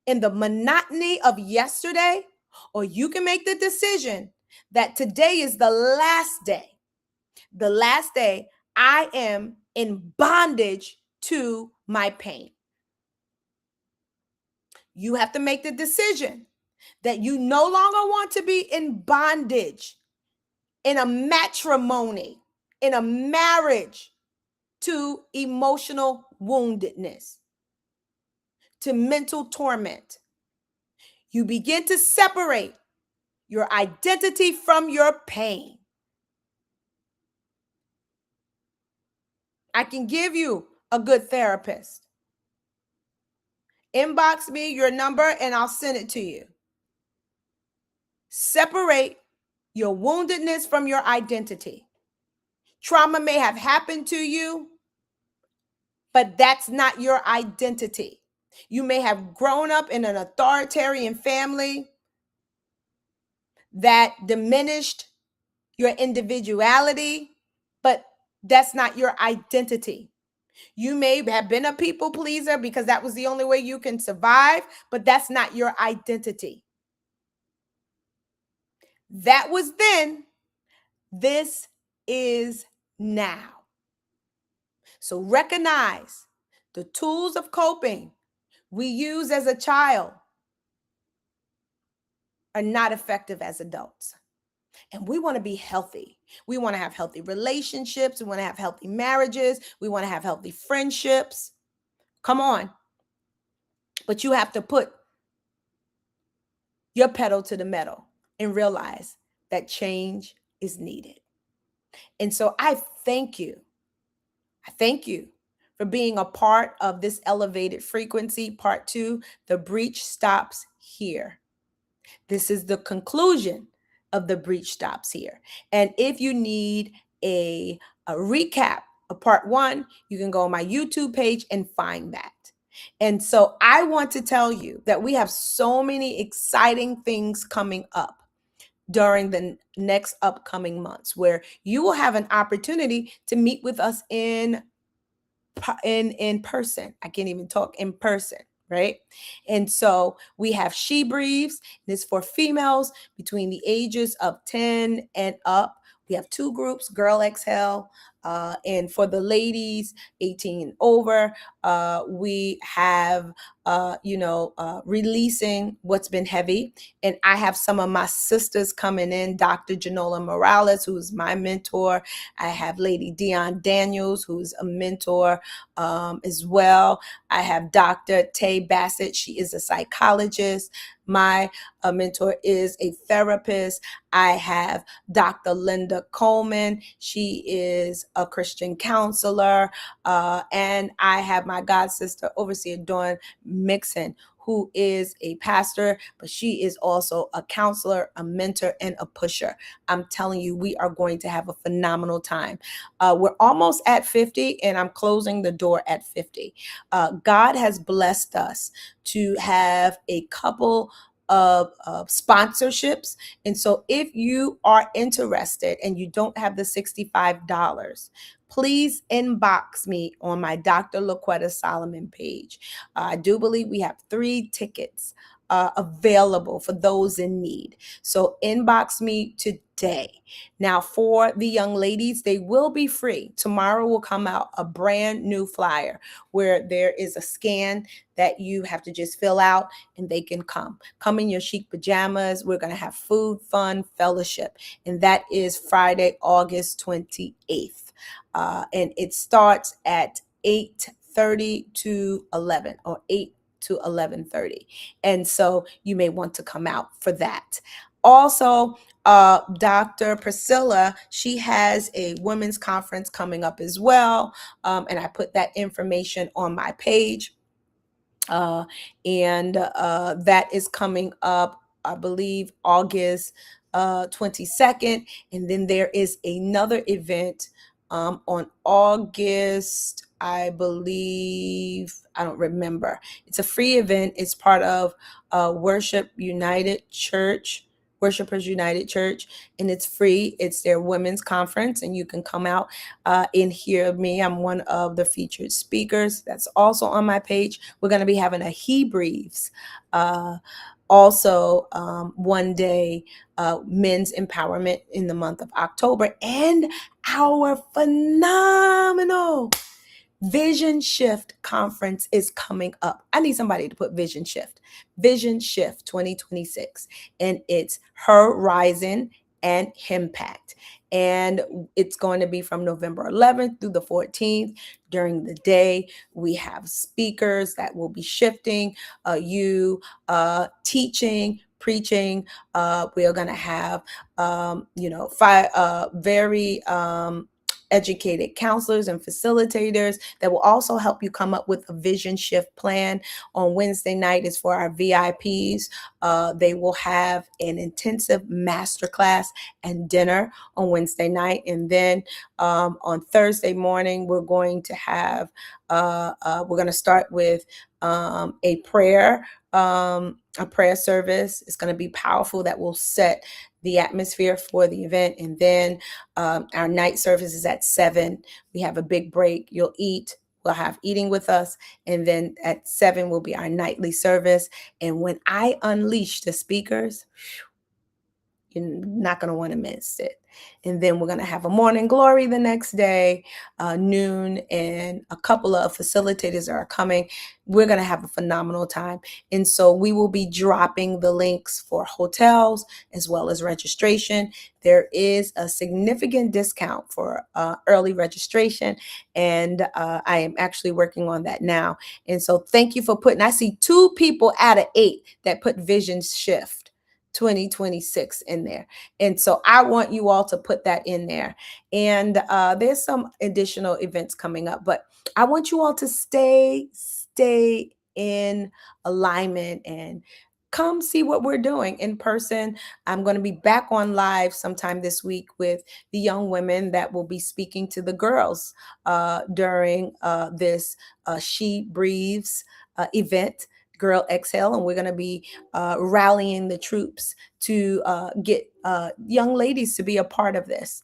in the monotony of yesterday, or you can make the decision that today is the last day. The last day I am in bondage to my pain. You have to make the decision that you no longer want to be in bondage, in a matrimony, in a marriage, to emotional woundedness, to mental torment. You begin to separate your identity from your pain. I can give you a good therapist. Inbox me your number and I'll send it to you. Separate your woundedness from your identity. Trauma may have happened to you, but that's not your identity. You may have grown up in an authoritarian family that diminished your individuality, but that's not your identity. You may have been a people pleaser because that was the only way you can survive, but that's not your identity. That was then. This is now. So recognize the tools of coping we use as a child are not effective as adults. And we want to be healthy. We want to have healthy relationships. We want to have healthy marriages. We want to have healthy friendships. Come on. But you have to put your pedal to the metal and realize that change is needed. And so I thank you. I thank you for being a part of this elevated frequency. Part 2, the breach stops here. This is the conclusion of the breach stops here. And if you need a recap of part 1, you can go on my YouTube page and find that. And so I want to tell you that we have so many exciting things coming up during the next upcoming months, where you will have an opportunity to meet with us in person. I can't even talk in person, right? And so we have She Breathes. This for females between the ages of 10 and up. We have 2 groups, Girl Exhale, and for the ladies 18 and over, we have releasing what's been heavy. And I have some of my sisters coming in, Dr. Janola Morales, who's my mentor. I have Lady Dion Daniels, who's a mentor as well. I have Dr. Tay Bassett. She is a psychologist. My mentor is a therapist. I have Dr. Linda Coleman. She is a Christian counselor. And I have my god sister, Overseer Dawn Mixon, who is a pastor, but she is also a counselor, a mentor, and a pusher. I'm telling you, we are going to have a phenomenal time. We're almost at 50, and I'm closing the door at 50. God has blessed us to have a couple of sponsorships. And so if you are interested and you don't have the $65, please inbox me on my Dr. LaQuetta Solomon page. I do believe we have 3 tickets available for those in need. So inbox me today. Now, for the young ladies, they will be free. Tomorrow will come out a brand new flyer where there is a scan that you have to just fill out and they can come. Come in your chic pajamas. We're going to have food, fun, fellowship. And that is Friday, August 28th. And it starts at 8:30 to 11 or 8 to 11:30. And so you may want to come out for that. Also, Dr. Priscilla, she has a women's conference coming up as well. And I put that information on my page. And that is coming up, I believe, August 22nd. And then there is another event on August, I believe, I don't remember. It's a free event. It's part of Worshipers United Church, and it's free. It's their women's conference, and you can come out and hear me. I'm one of the featured speakers. That's also on my page. We're going to be having a Hebrews also one day, men's empowerment in the month of October, and our phenomenal Vision Shift conference is coming up. I need somebody to put Vision Shift 2026, and it's Her Rising and Impact. And it's going to be from November 11th through the 14th. During the day, we have speakers that will be shifting you, teaching, preaching. We are going to have, very educated counselors and facilitators that will also help you come up with a vision shift plan. On Wednesday night is for our VIPs. They will have an intensive masterclass and dinner on Wednesday night. And then on Thursday morning, we're going to have, we're going to start with a prayer service. It's going to be powerful. That will set the atmosphere for the event. And then our night service is at 7. We have a big break. You'll eat. We'll have eating with us. And then at 7 will be our nightly service. And when I unleash the speakers, you're not going to want to miss it. And then we're going to have a morning glory the next day, noon, and a couple of facilitators are coming. We're going to have a phenomenal time. And so we will be dropping the links for hotels as well as registration. There is a significant discount for early registration, and I am actually working on that now. And so thank you for I see 2 people out of 8 that put Vision Shift 2026 in there. And so I want you all to put that in there. And there's some additional events coming up, but I want you all to stay in alignment and come see what we're doing in person. I'm going to be back on live sometime this week with the young women that will be speaking to the girls during this She Breathes event, Girl Exhale. And we're going to be rallying the troops to get young ladies to be a part of this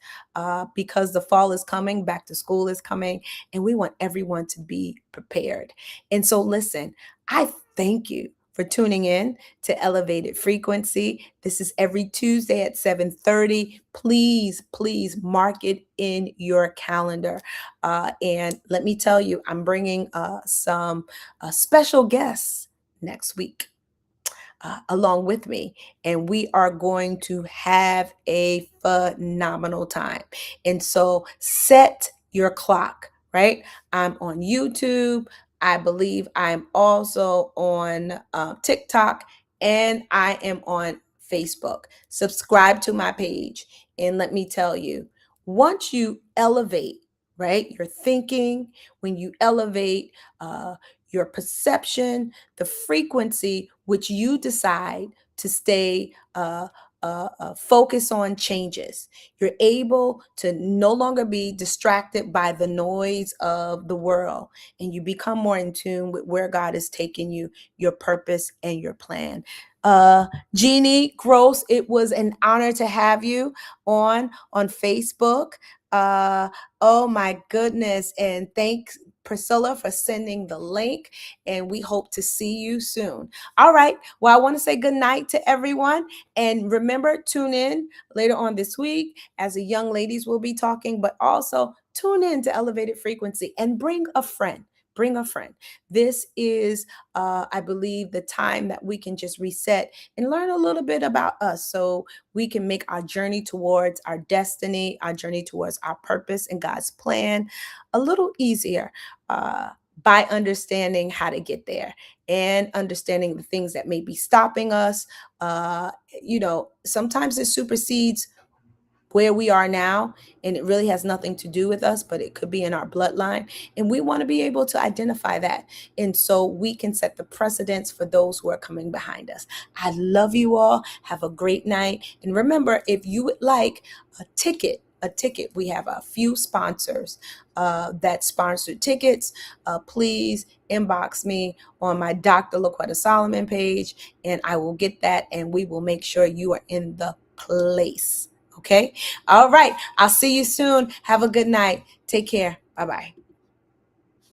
because the fall is coming, back to school is coming, and we want everyone to be prepared. And so listen, I thank you for tuning in to Elevated Frequency. This is every Tuesday at 7:30. Please mark it in your calendar. And let me tell you, I'm bringing some special guests next week along with me, and we are going to have a phenomenal time. And so set your clock, right? I'm on YouTube. I believe I'm also on TikTok, and I am on Facebook. Subscribe to my page. And let me tell you, once you elevate, right, your thinking, when you elevate your perception, the frequency which you decide to stay focus on changes. You're able to no longer be distracted by the noise of the world, and you become more in tune with where God is taking you, your purpose and your plan. Jeannie Gross, it was an honor to have you on Facebook. Oh my goodness. And thanks Priscilla for sending the link, and we hope to see you soon. All right. Well, I want to say good night to everyone. And remember, tune in later on this week as the young ladies will be talking, but also tune in to Elevated Frequency and bring a friend. Bring a friend. This is, I believe, the time that we can just reset and learn a little bit about us so we can make our journey towards our destiny, our journey towards our purpose and God's plan a little easier by understanding how to get there and understanding the things that may be stopping us. Sometimes it supersedes where we are now, and it really has nothing to do with us, but it could be in our bloodline, and we want to be able to identify that, and so we can set the precedence for those who are coming behind us. I love you all. Have a great night, and remember, if you would like a ticket, we have a few sponsors that sponsor tickets. Please inbox me on my Dr. Laquetta Solomon page, and I will get that, and we will make sure you are in the place. Okay. All right. I'll see you soon. Have a good night. Take care. Bye-bye.